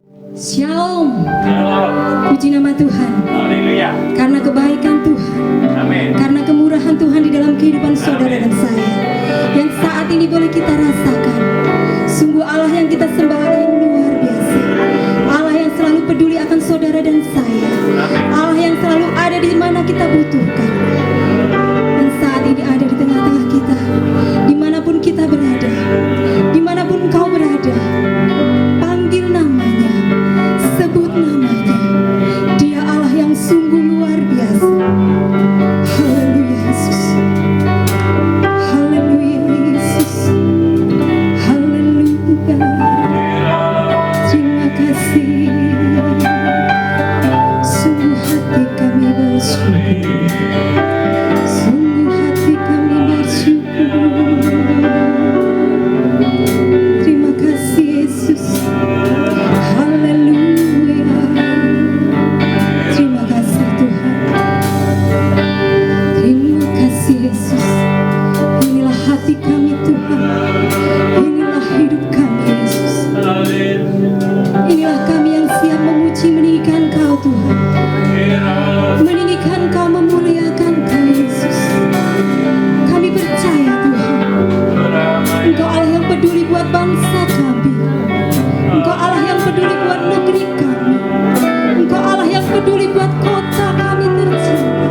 Shalom. Shalom. Puji nama Tuhan. Haleluya. Karena kebaikan Tuhan, Amin. karena kemurahan Tuhan di dalam kehidupan saudara dan saya, yang saat ini boleh kita rasakan. Sungguh Allah yang kita sembah Allah yang luar biasa, Allah yang selalu peduli akan saudara dan saya, Allah yang selalu ada di mana kita butuhkan. Dan saat ini ada di tengah-tengah kita, dimanapun kita berada, dimanapun kau berada, panggil namanya, sebut namanya. Dia Allah yang sungguh luar biasa. Haleluya Yesus, haleluya Yesus, haleluya. Terima kasih. Sungguh hati kami bersyukur, sungguh hati kami bersyukur. Terima kasih Yesus. Haleluya. Terima kasih Tuhan. Terima kasih Yesus. Inilah hati kami Tuhan. Inilah hidup kami Yesus. Inilah kami yang siap memuji meninggikan Kau Tuhan. Meninggikan Kau, memuliakan Kau Yesus. Kami percaya Tuhan, Engkau Allah yang peduli buat bangsa kami. Engkau Allah yang peduli buat negeri kami. Engkau Allah yang peduli buat kota kami tercinta.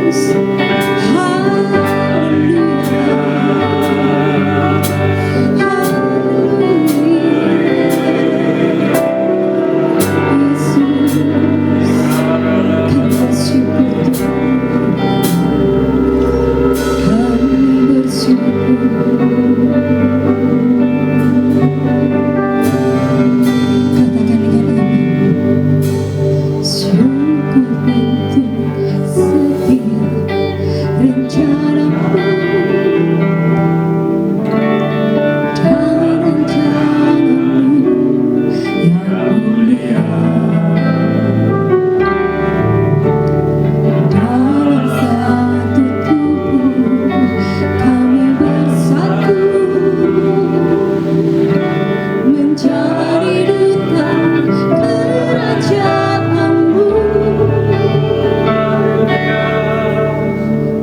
Yesus, haleluya,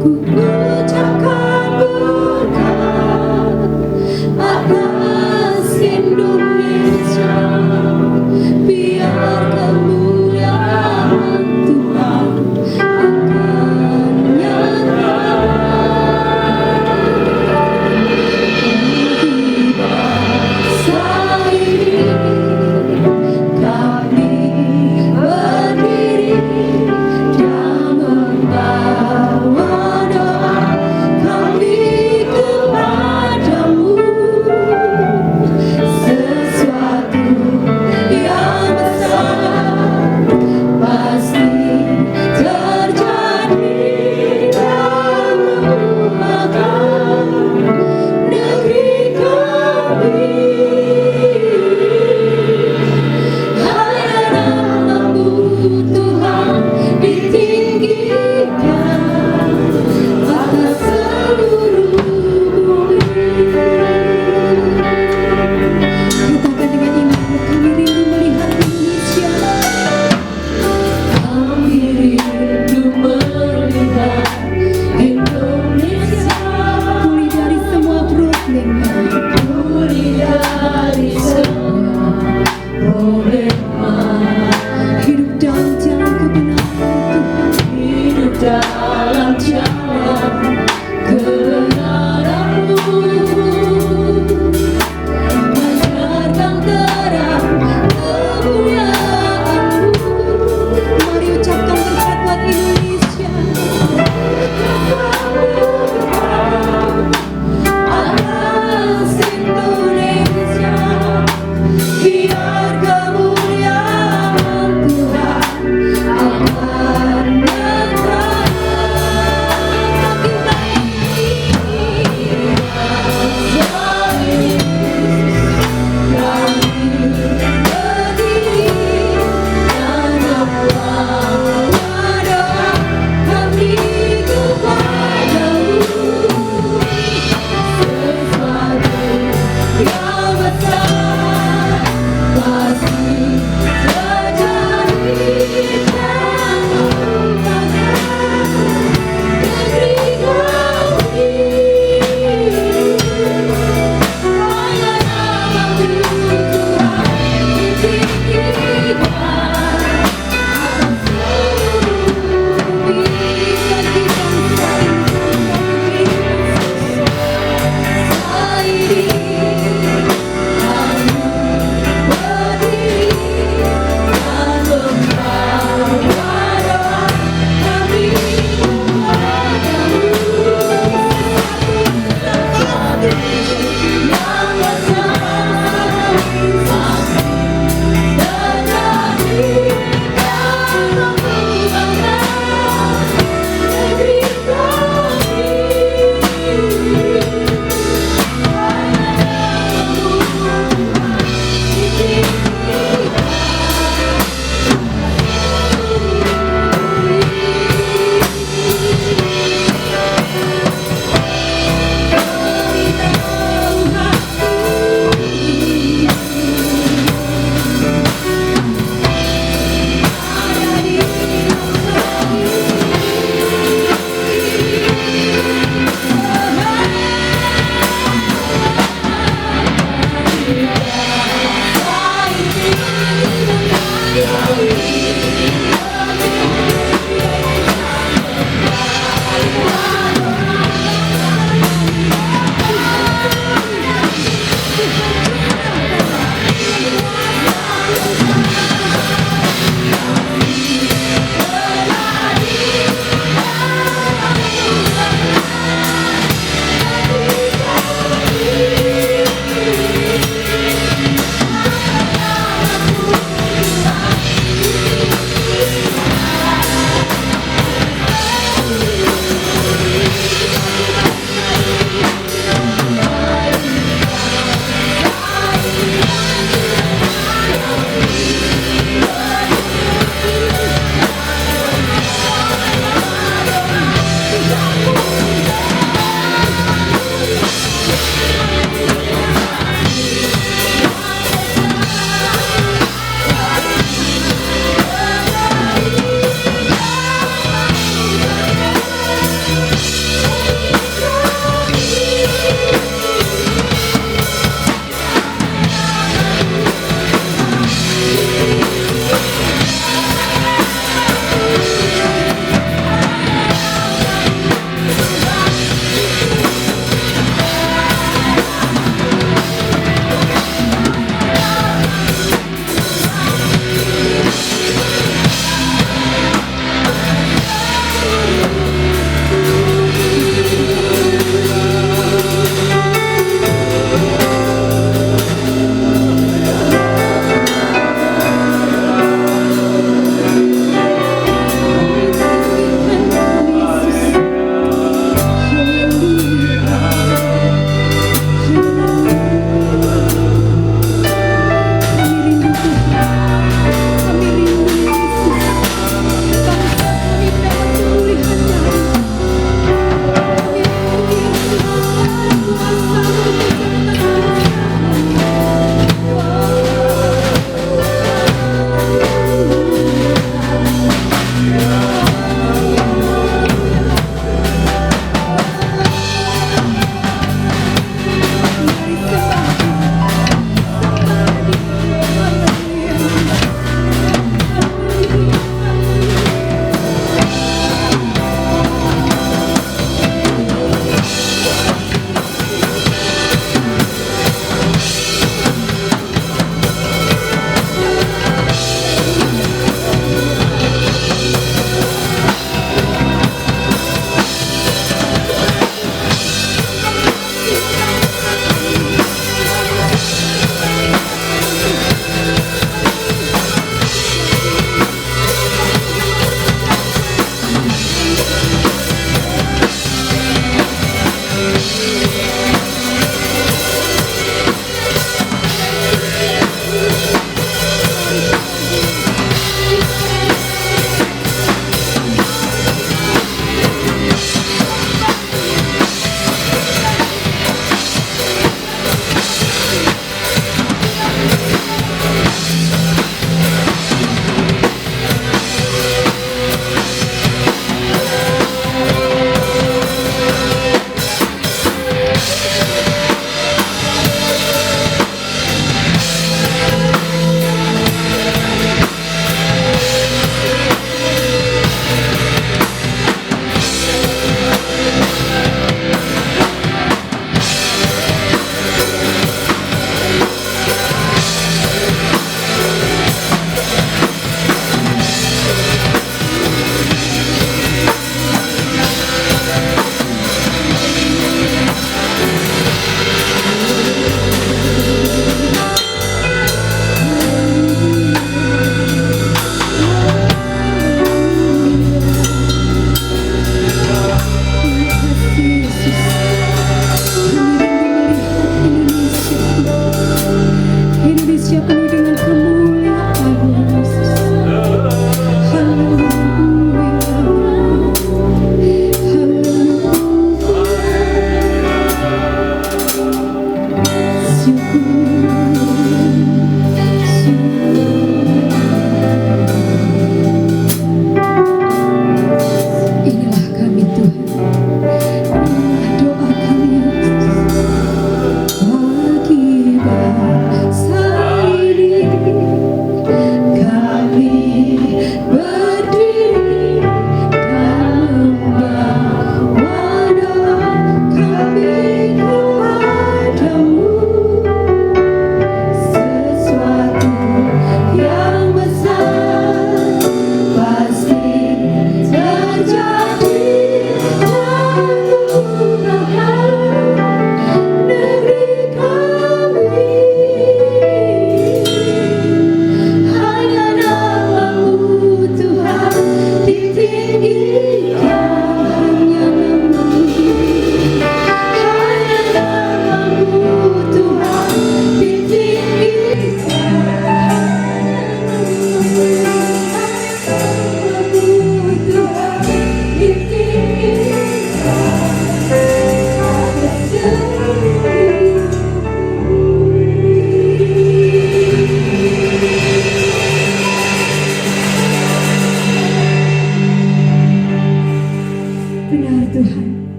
ku ucapkan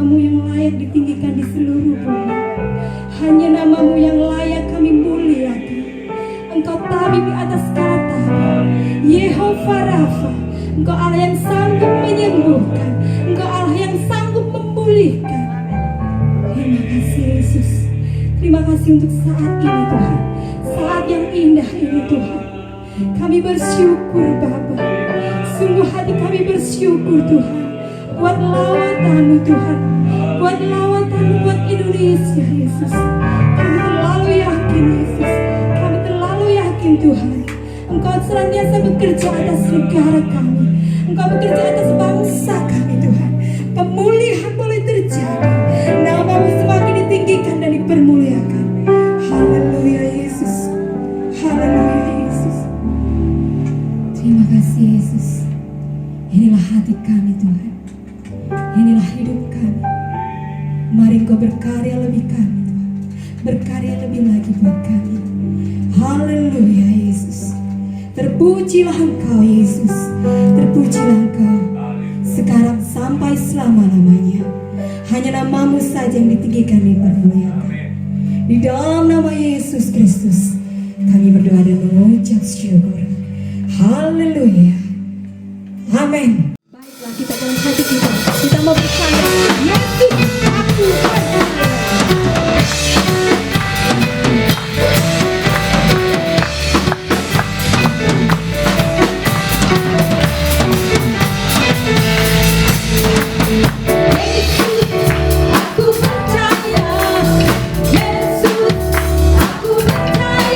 namamu yang layak ditinggikan di seluruh bumi. Hanya namamu yang layak kami muliakan. Engkau tabib di atas segala tabib. Yehova Rafa, Engkau Allah yang sanggup menyembuhkan. Engkau Allah yang sanggup memulihkan. Terima kasih Yesus. Terima kasih untuk saat ini Tuhan. Saat yang indah ini Tuhan. Kami bersyukur Bapa. Sungguh hati kami bersyukur Tuhan. Buat lawatan-Mu Tuhan. Buat lawatan-Mu buat Indonesia Yesus. Kami terlalu yakin Yesus. Kami terlalu yakin Tuhan. Engkau senantiasa bekerja atas negara kami. Engkau bekerja atas bangsa kami Tuhan. Pemulihan boleh terjadi. Nama-Mu semakin ditinggikan dan dipermuliakan. Haleluya Yesus. Haleluya Yesus. Terima kasih Yesus. Inilah hati kami Tuhan. Inilah hidup kami. Mari Engkau berkarya lebih kami Tuhan. Berkarya lebih lagi buat kami. Haleluya Yesus. Terpujilah Engkau Yesus. Terpujilah Engkau sekarang sampai selama-lamanya. Hanya namamu saja yang ditinggikan dan dipermuliakan. Di dalam nama Yesus Kristus kami berdoa dan mengucap syukur. Haleluya. Amin. Baiklah, kita dalam hati kita mau bersama. Yesus aku percaya. Yesus, aku percaya.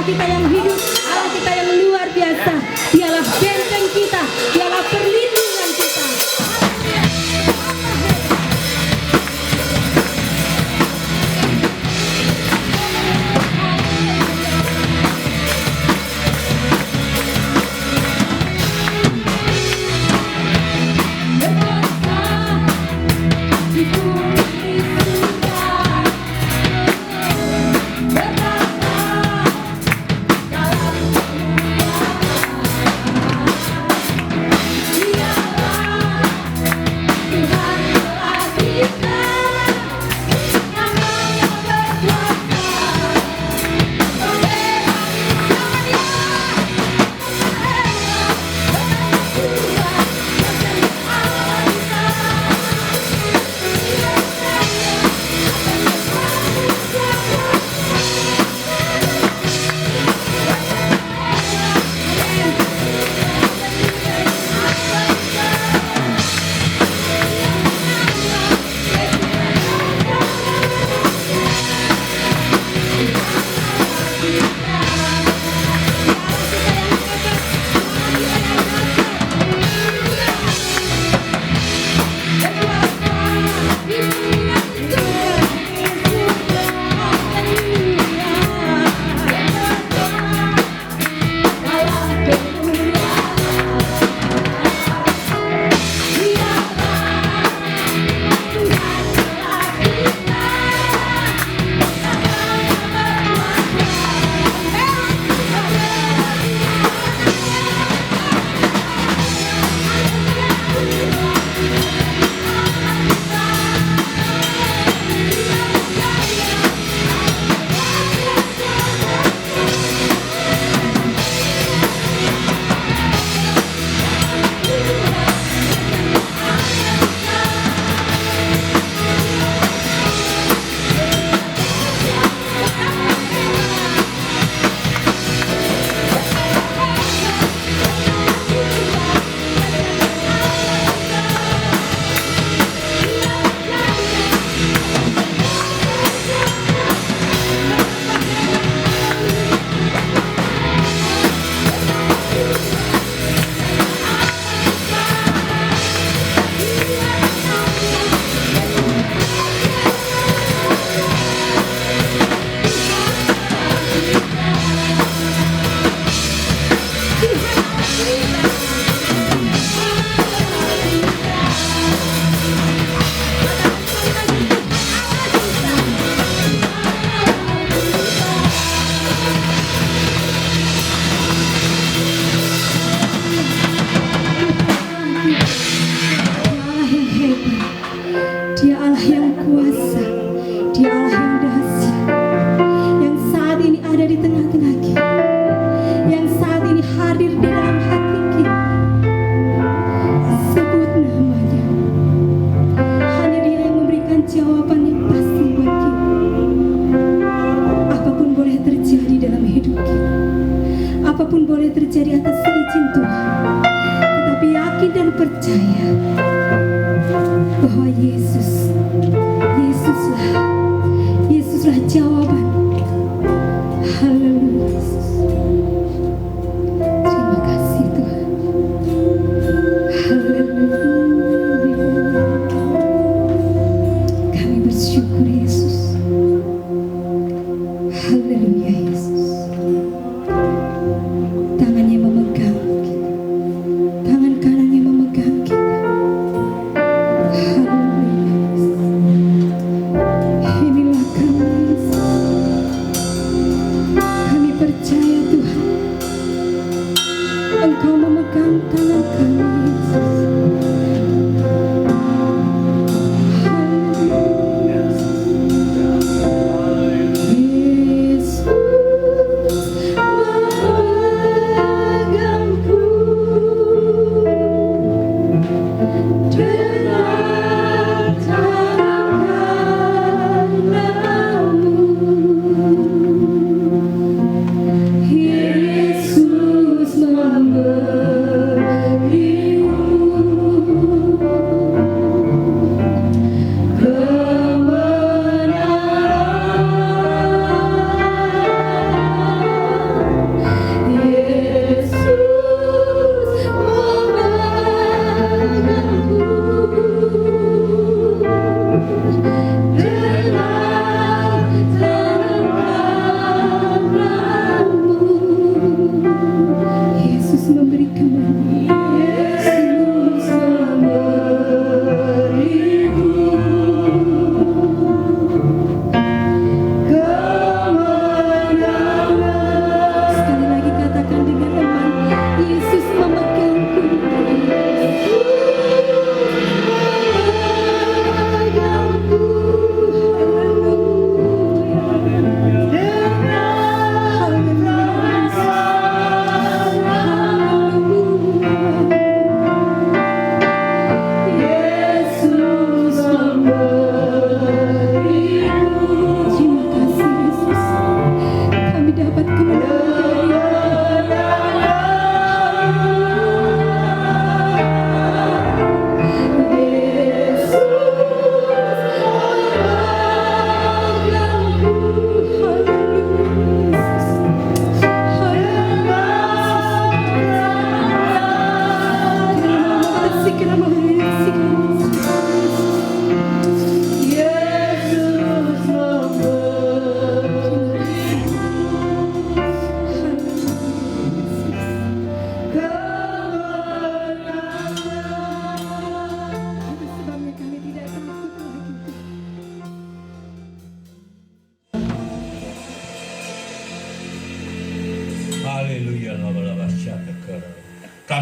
kita yang hidup, Allah kita yang luar biasa. Dialah benteng kita, dialah perlindungan kita.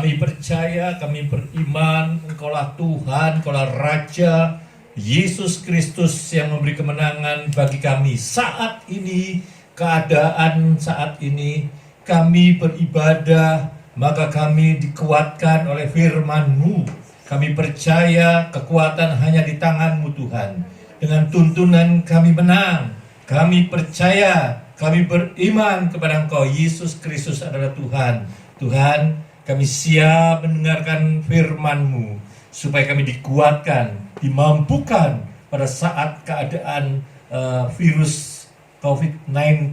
Kami percaya, kami beriman, Engkaulah Tuhan, Engkaulah Raja, Yesus Kristus yang memberi kemenangan bagi kami. Saat ini, keadaan saat ini, kami beribadah, maka kami dikuatkan oleh firman-Mu. Kami percaya kekuatan hanya di tangan-Mu Tuhan. Dengan tuntunan kami menang. Kami percaya, kami beriman kepada Engkau, Yesus Kristus adalah Tuhan. Tuhan, kami siap mendengarkan firman-Mu, supaya kami dikuatkan, dimampukan pada saat keadaan virus COVID-19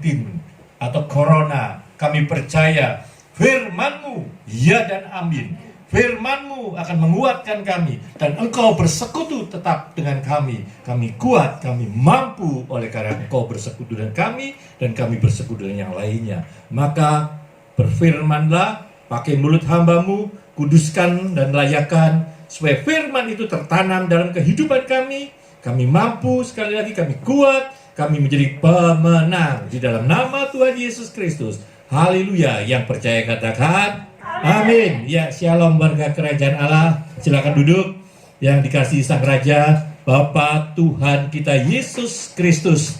atau Corona. Kami percaya firman-Mu, ya dan amin. Firman-Mu akan menguatkan kami, dan Engkau bersekutu tetap dengan kami. Kami kuat, kami mampu oleh karena Engkau bersekutu dengan kami, dan kami bersekutu dengan yang lainnya. Maka berfirmanlah, pakai mulut hamba-Mu, kuduskan dan layakan, supaya firman itu tertanam dalam kehidupan kami. Kami mampu, sekali lagi kami kuat, kami menjadi pemenang di dalam nama Tuhan Yesus Kristus. Haleluya. Yang percaya katakan amin. Ya, shalom warga kerajaan Allah. Silakan duduk. Yang dikasihi Sang Raja, Bapa Tuhan kita Yesus Kristus.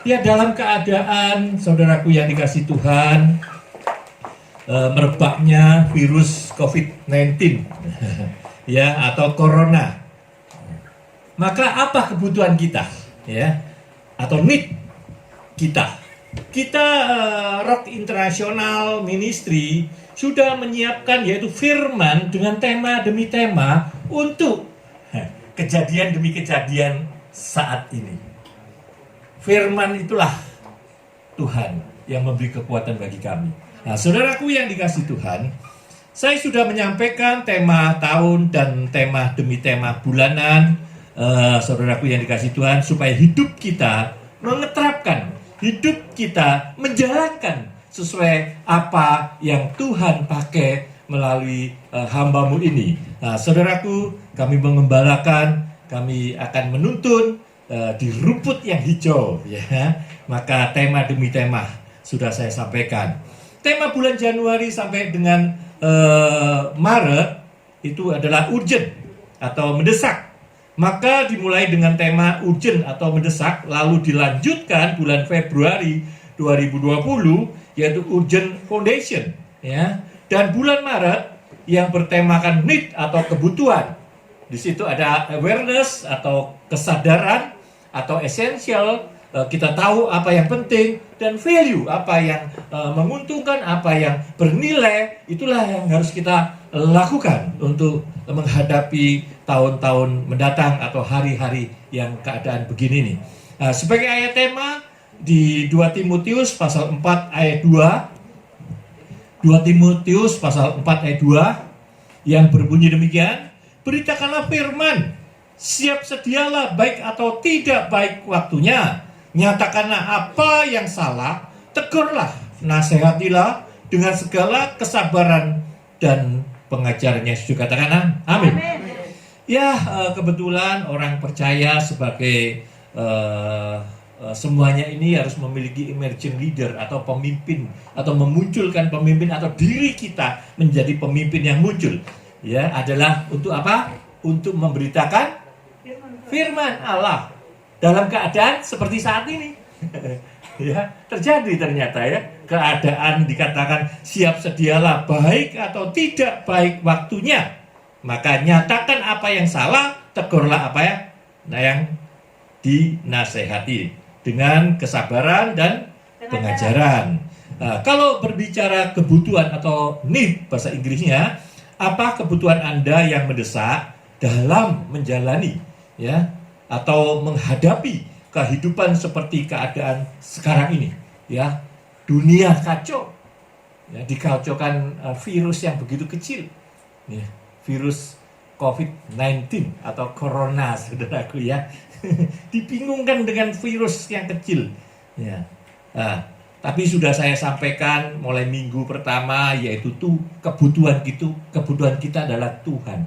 Ya, dalam keadaan saudaraku yang dikasihi Tuhan, merebaknya virus COVID-19 ya, atau Corona. Maka apa kebutuhan kita, ya, atau need kita? Kita Rock International Ministry sudah menyiapkan yaitu firman dengan tema demi tema untuk kejadian demi kejadian saat ini. Firman itulah Tuhan yang memberi kekuatan bagi kami. Nah, saudaraku yang dikasihi Tuhan, saya sudah menyampaikan tema tahun dan tema demi tema bulanan, saudaraku yang dikasihi Tuhan, supaya hidup kita mengeterapkan, hidup kita menjalankan sesuai apa yang Tuhan pakai melalui hamba-Mu ini. Nah, saudaraku, kami mengembalakan, kami akan menuntun di rumput yang hijau, ya. Maka tema demi tema sudah saya sampaikan. Tema bulan Januari sampai dengan Maret itu adalah urgent atau mendesak. Maka dimulai dengan tema urgent atau mendesak, lalu dilanjutkan bulan Februari 2020 yaitu urgent foundation, ya. Dan bulan Maret yang bertemakan need atau kebutuhan. Di situ ada awareness atau kesadaran atau essential. Kita tahu apa yang penting, dan value apa yang menguntungkan, apa yang bernilai. Itulah yang harus kita lakukan untuk menghadapi tahun-tahun mendatang atau hari-hari yang keadaan begini nih. Nah, sebagai ayat tema di 2 Timotius pasal 4 ayat 2, 2 Timotius pasal 4 ayat 2 yang berbunyi demikian, beritakanlah firman, siap sedialah baik atau tidak baik waktunya. Nyatakanlah apa yang salah, tegurlah, nasihatilah dengan segala kesabaran dan pengajarannya. Sudah katakan amin. Ya, kebetulan orang percaya sebagai semuanya ini harus memiliki emerging leader atau pemimpin, atau memunculkan pemimpin, atau diri kita menjadi pemimpin yang muncul. Ya, adalah untuk apa? Untuk memberitakan firman Allah. Dalam keadaan seperti saat ini, ya, terjadi ternyata, ya, keadaan dikatakan siap sedialah baik atau tidak baik waktunya. Maka nyatakan apa yang salah, tegurlah apa ya, nah, yang dinasehati dengan kesabaran dan pengajaran. Nah, kalau berbicara kebutuhan atau need bahasa Inggrisnya, apa kebutuhan Anda yang mendesak dalam menjalani, ya, atau menghadapi kehidupan seperti keadaan sekarang ini, ya. Dunia kacau, ya, dikacaukan virus yang begitu kecil, ya, virus COVID-19 atau Corona, saudaraku, ya. Dibingungkan dengan virus yang kecil, ya. Nah, tapi sudah saya sampaikan mulai minggu pertama, yaitu kebutuhan kita adalah Tuhan.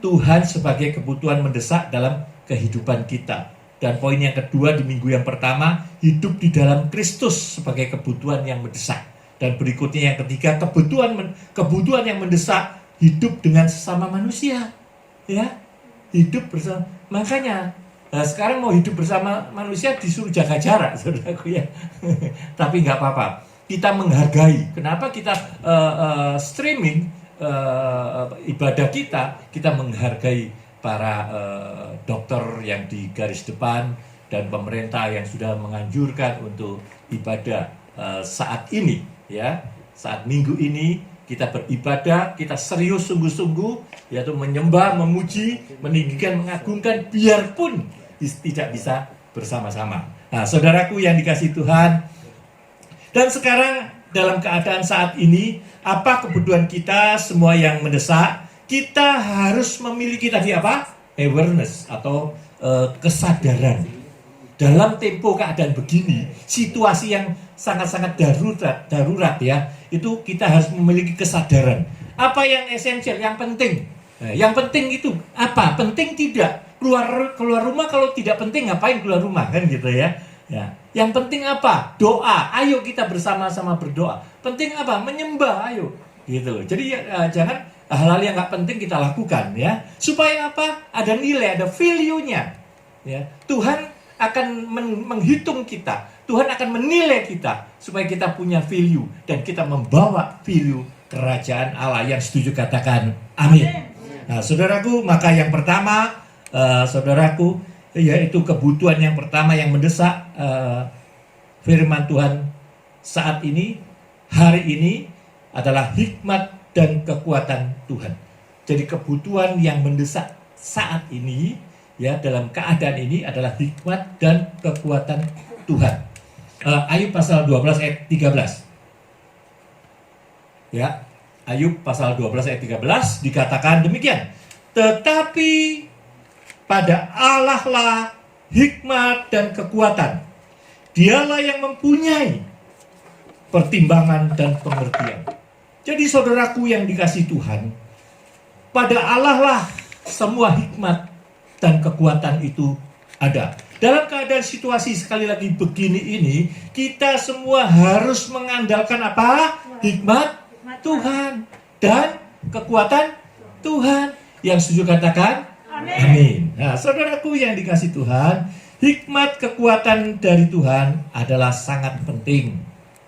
Tuhan sebagai kebutuhan mendesak dalam kehidupan kita. Dan poin yang kedua di minggu yang pertama, hidup di dalam Kristus sebagai kebutuhan yang mendesak. Dan berikutnya yang ketiga, kebutuhan yang mendesak hidup dengan sesama manusia, ya, hidup bersama. Makanya sekarang mau hidup bersama manusia disuruh jaga jarak, saudaraku ya. Tapi nggak apa-apa, kita menghargai. Kenapa kita streaming ibadah kita menghargai para dokter yang di garis depan dan pemerintah yang sudah menganjurkan untuk ibadah saat ini, ya, saat minggu ini kita beribadah, kita serius sungguh-sungguh, yaitu menyembah, memuji, meninggikan, mengagungkan, biarpun tidak bisa bersama-sama. Nah, saudaraku yang dikasihi Tuhan, dan sekarang dalam keadaan saat ini, apa kebutuhan kita semua yang mendesak? Kita harus memiliki tadi apa? Awareness atau kesadaran. Dalam tempo keadaan begini, situasi yang sangat-sangat darurat ya, itu kita harus memiliki kesadaran. Apa yang esensial, yang penting? Nah, yang penting itu apa? Penting tidak? Keluar rumah kalau tidak penting ngapain keluar rumah, kan gitu ya. Ya. Yang penting apa? Doa. Ayo kita bersama-sama berdoa. Penting apa? Menyembah. Ayo. Gitu. Jadi jangan hal-hal yang nggak penting kita lakukan ya. Supaya apa? Ada nilai, ada value-nya. Ya. Tuhan akan menghitung kita. Tuhan akan menilai kita supaya kita punya value dan kita membawa value kerajaan Allah. Yang setuju katakan amin. Nah, saudaraku, maka yang pertama, saudaraku, yaitu kebutuhan yang pertama yang mendesak firman Tuhan saat ini, hari ini adalah hikmat dan kekuatan Tuhan. Jadi kebutuhan yang mendesak saat ini, ya, dalam keadaan ini adalah hikmat dan kekuatan Tuhan. Ayub pasal 12 ayat 13. Ya, Ayub pasal 12 ayat 13 dikatakan demikian. Tetapi pada Allah lah hikmat dan kekuatan. Dialah yang mempunyai pertimbangan dan pengertian. Jadi saudaraku yang dikasihi Tuhan, pada Allah lah semua hikmat dan kekuatan itu ada. Dalam keadaan situasi sekali lagi begini ini, kita semua harus mengandalkan apa? Hikmat Tuhan dan kekuatan Tuhan. Yang setuju katakan amin. Nah, saudaraku yang dikasihi Tuhan, hikmat kekuatan dari Tuhan adalah sangat penting.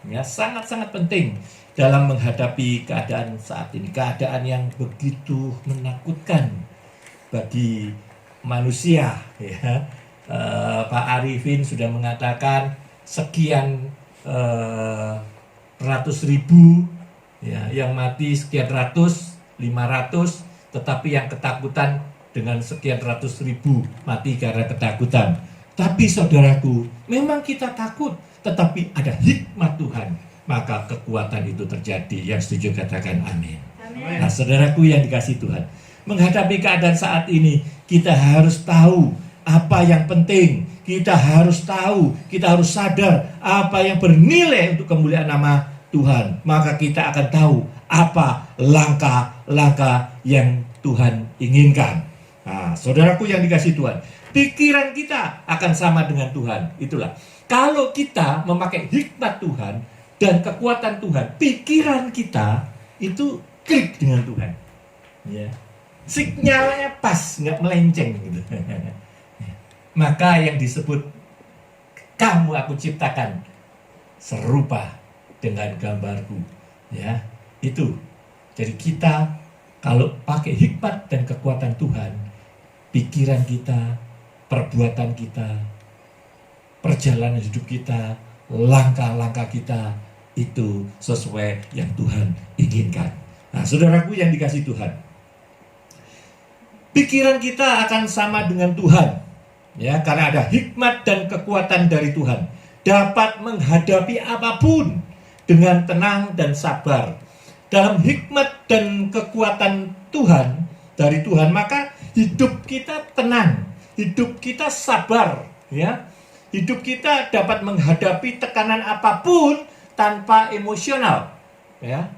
Ya, sangat-sangat penting dalam menghadapi keadaan saat ini. Keadaan yang begitu menakutkan bagi manusia, ya. Pak Arifin sudah mengatakan sekian ratus ribu, ya, yang mati sekian ratus, 500, tetapi yang ketakutan dengan sekian ratus ribu mati karena ketakutan. Tapi saudaraku, memang kita takut, tetapi ada hikmat Tuhan, maka kekuatan itu terjadi. Yang setuju katakan amin. Amin. Nah, saudaraku yang dikasihi Tuhan, menghadapi keadaan saat ini, kita harus tahu apa yang penting. Kita harus tahu, kita harus sadar apa yang bernilai untuk kemuliaan nama Tuhan. Maka kita akan tahu apa langkah-langkah yang Tuhan inginkan. Nah, saudaraku yang dikasihi Tuhan, pikiran kita akan sama dengan Tuhan. Itulah, kalau kita memakai hikmat Tuhan dan kekuatan Tuhan, pikiran kita itu klik dengan Tuhan, ya. Sinyalnya pas, nggak melenceng gitu. Maka yang disebut kamu aku ciptakan serupa dengan gambarku, ya, itu. Jadi kita kalau pakai hikmat dan kekuatan Tuhan, pikiran kita, perbuatan kita, perjalanan hidup kita, langkah-langkah kita itu sesuai yang Tuhan inginkan. Nah, saudaraku yang dikasihi Tuhan, pikiran kita akan sama dengan Tuhan, ya, karena ada hikmat dan kekuatan dari Tuhan, dapat menghadapi apapun dengan tenang dan sabar. Dalam hikmat dan kekuatan Tuhan dari Tuhan, maka hidup kita tenang, hidup kita sabar, ya. Hidup kita dapat menghadapi tekanan apapun tanpa emosional, ya.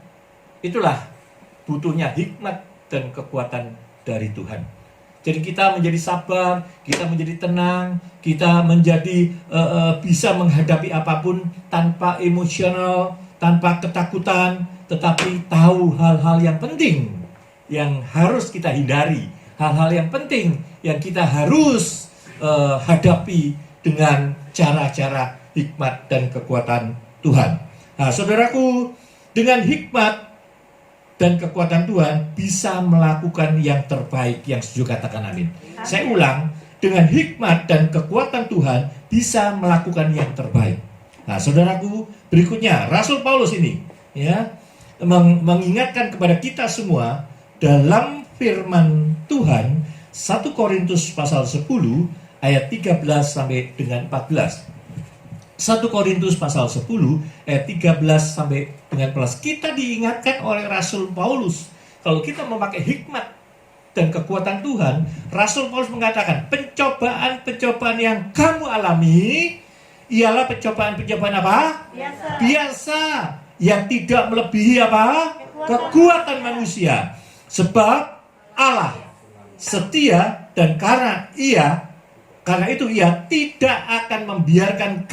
Itulah butuhnya hikmat dan kekuatan dari Tuhan. Jadi kita menjadi sabar, kita menjadi tenang, kita menjadi bisa menghadapi apapun tanpa emosional, tanpa ketakutan, tetapi tahu hal-hal yang penting yang harus kita hindari, hal-hal yang penting yang kita harus hadapi dengan cara-cara hikmat dan kekuatan Tuhan. Nah, saudaraku, dengan hikmat dan kekuatan Tuhan bisa melakukan yang terbaik. Yang setuju katakan amin. Saya ulang, dengan hikmat dan kekuatan Tuhan bisa melakukan yang terbaik. Nah, saudaraku, berikutnya Rasul Paulus ini ya mengingatkan kepada kita semua dalam firman Tuhan 1 Korintus pasal 10 ayat 13 sampai dengan 14. 1 Korintus pasal 10 ayat 13 sampai dengan 14. Kita diingatkan oleh Rasul Paulus, kalau kita memakai hikmat dan kekuatan Tuhan, Rasul Paulus mengatakan, pencobaan-pencobaan yang kamu alami ialah pencobaan-pencobaan apa? Biasa. Yang tidak melebihi apa? Kekuatan manusia. Sebab Allah setia, dan karena itu ia tidak akan membiarkan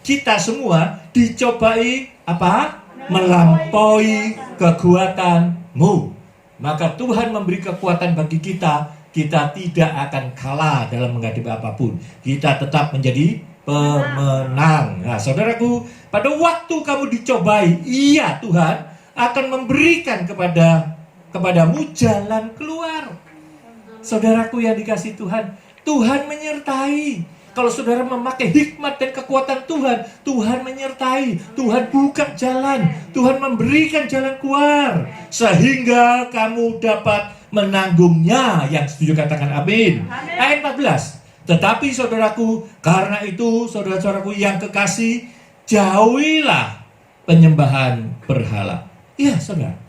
kita semua dicobai apa? Melampaui kekuatanmu. Maka Tuhan memberi kekuatan bagi kita tidak akan kalah dalam menghadapi apapun. Kita tetap menjadi pemenang. Nah, saudaraku, pada waktu kamu dicobai, iya, Tuhan akan memberikan kepadamu jalan keluar. Saudaraku yang dikasihi Tuhan, Tuhan menyertai. Kalau saudara memakai hikmat dan kekuatan Tuhan, Tuhan menyertai, Tuhan buka jalan, Tuhan memberikan jalan keluar, sehingga kamu dapat menanggungnya. Yang setuju katakan amin. Ayat 14. Tetapi saudaraku, karena itu saudara-saudaraku yang kekasih, jauhilah penyembahan berhala. Iya, saudara,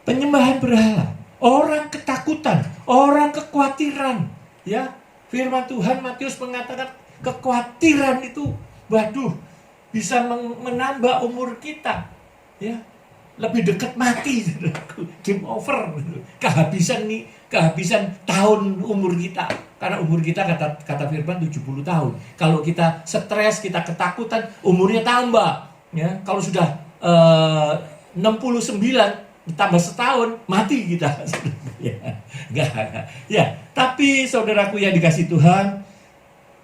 penyembahan berhala, orang ketakutan, orang kekhawatiran, ya. Firman Tuhan Matius mengatakan kekhawatiran itu, waduh, bisa menambah umur kita, ya, lebih dekat mati, game over, kehabisan tahun umur kita, karena umur kita kata Firman 70 tahun. Kalau kita stres, kita ketakutan, umurnya tambah, ya. Kalau sudah 69 ditambah setahun, mati kita. Ya, tapi saudaraku yang dikasihi Tuhan,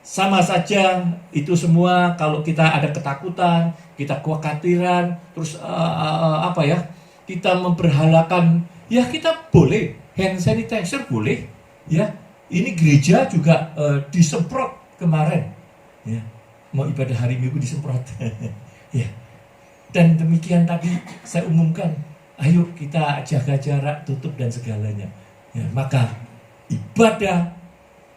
sama saja itu semua. Kalau kita ada ketakutan, kita kekhawatiran, terus kita memperhalakan, ya kita boleh hand sanitizer, boleh, ya. Ini gereja juga disemprot kemarin, ya. Mau ibadah hari Minggu disemprot. Ya. Dan demikian tadi saya umumkan, ayo kita jaga jarak, tutup dan segalanya. Ya, maka ibadah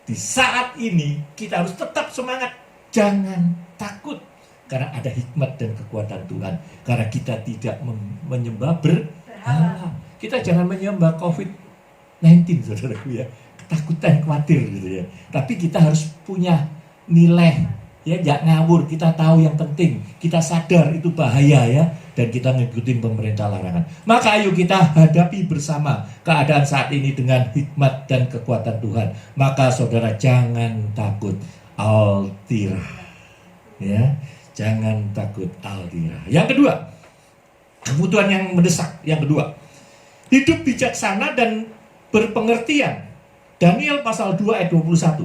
di saat ini kita harus tetap semangat, jangan takut, karena ada hikmat dan kekuatan Tuhan. Karena kita tidak menyembah berhala. Kita jangan menyembah COVID-19, saudaraku, ya. Ketakutan, khawatir gitu ya. Tapi kita harus punya nilai, ya, jangan ngawur. Kita tahu yang penting, kita sadar itu bahaya, ya, dan kita ngikutin pemerintah larangan. Maka ayo kita hadapi bersama keadaan saat ini dengan hikmat dan kekuatan Tuhan. Maka saudara jangan takut, Altira, ya, jangan takut, Altira. Yang kedua, kebutuhan yang mendesak. Yang kedua, hidup bijaksana dan berpengertian. Daniel pasal 2 ayat 21.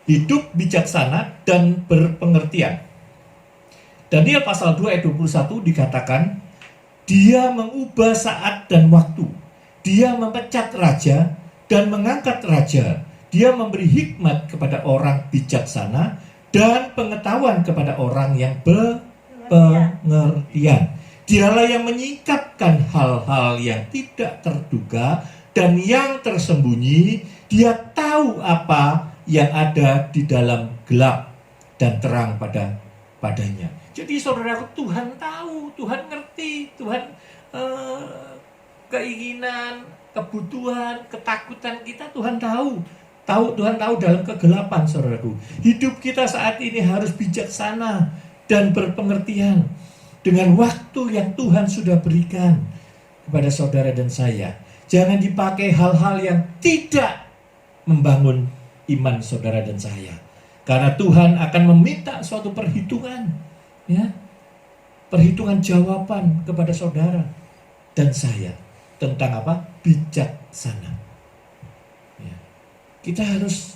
Hidup bijaksana dan berpengertian. Daniel pasal 2 ayat 21 dikatakan, dia mengubah saat dan waktu. Dia memecat raja dan mengangkat raja. Dia memberi hikmat kepada orang bijaksana dan pengetahuan kepada orang yang berpengertian. Dialah yang menyingkapkan hal-hal yang tidak terduga dan yang tersembunyi. Dia tahu apa yang ada di dalam gelap dan terang padanya. Jadi saudaraku, Tuhan tahu, Tuhan ngerti, Tuhan keinginan, kebutuhan, ketakutan kita Tuhan tahu. Tuhan tahu dalam kegelapan, saudaraku. Hidup kita saat ini harus bijaksana dan berpengertian dengan waktu yang Tuhan sudah berikan kepada saudara dan saya. Jangan dipakai hal-hal yang tidak membangun iman saudara dan saya. Karena Tuhan akan meminta suatu perhitungan, ya, perhitungan jawaban kepada saudara dan saya tentang apa? Bijaksana. Ya. Kita harus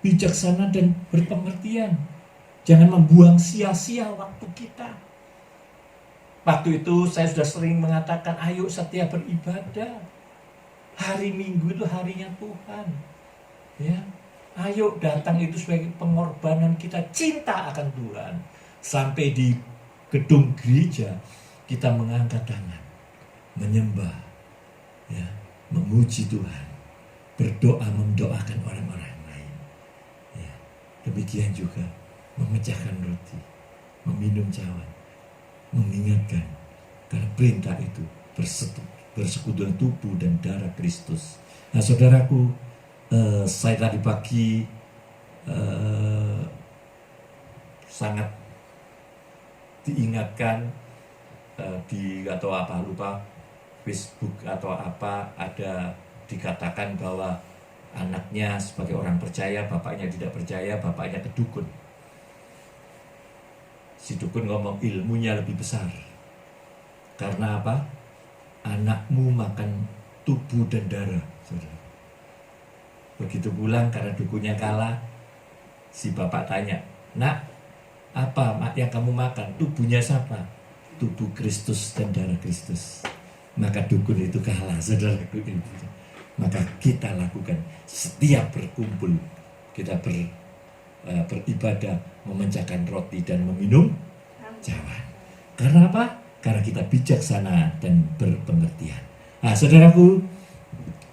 bijaksana dan berpengertian. Jangan membuang sia-sia waktu kita. Waktu itu saya sudah sering mengatakan, ayo setia beribadah. Hari Minggu itu harinya Tuhan. Ya, ayo datang itu sebagai pengorbanan kita cinta akan Tuhan. Sampai di gedung gereja kita mengangkat tangan, menyembah, ya, memuji Tuhan, berdoa mendoakan orang-orang lain. Ya, demikian juga memecahkan roti, meminum cawan, mengingatkan karena perintah itu bersekutuan tubuh dan darah Kristus. Nah, saudaraku, saya tadi pagi sangat diingatkan di atau apa lupa Facebook atau apa ada dikatakan bahwa anaknya sebagai orang percaya, bapaknya tidak percaya, bapaknya kedukun. Si dukun ngomong ilmunya lebih besar. Karena apa? Anakmu makan tubuh dan darah, saudara. Begitu pulang karena dukunnya kalah, si bapak tanya, nak, apa yang kamu makan? Tubuhnya siapa? Tubuh Kristus dan darah Kristus. Maka dukun itu kalah, saudara. Maka kita lakukan setiap berkumpul, kita beribadah, memecahkan roti dan meminum cawan. Karena apa? Karena kita bijaksana dan berpengertian. Nah, saudaraku,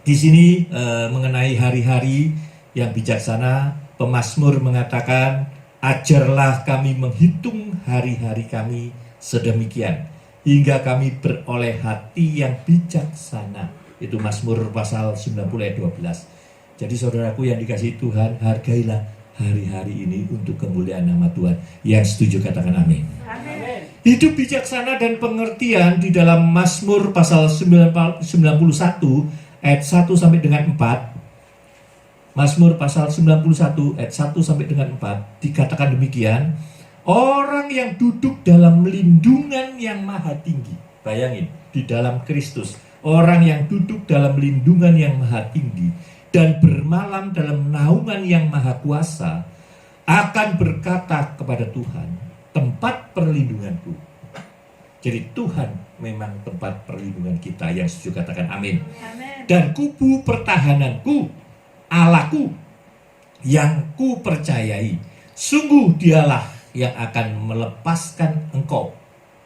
di sini mengenai hari-hari yang bijaksana, pemazmur mengatakan, ajarlah kami menghitung hari-hari kami sedemikian, hingga kami beroleh hati yang bijaksana. Itu Mazmur pasal 90 ayat 12. Jadi saudaraku yang dikasihi Tuhan, hargailah hari-hari ini untuk kemuliaan nama Tuhan. Yang setuju katakan amin. Amin. Hidup bijaksana dan pengertian di dalam Mazmur pasal 91 ayat 1 sampai dengan 4. Mazmur pasal 91 ayat 1 sampai dengan 4 dikatakan demikian, orang yang duduk dalam lindungan yang maha tinggi. Bayangin, di dalam Kristus, orang yang duduk dalam lindungan yang maha tinggi dan bermalam dalam naungan yang maha kuasa akan berkata kepada Tuhan, tempat perlindunganku. Jadi Tuhan memang tempat perlindungan kita. Yang setuju katakan amin. Amen. Dan kubu pertahananku, Allahku yang ku percayai, sungguh dialah yang akan melepaskan engkau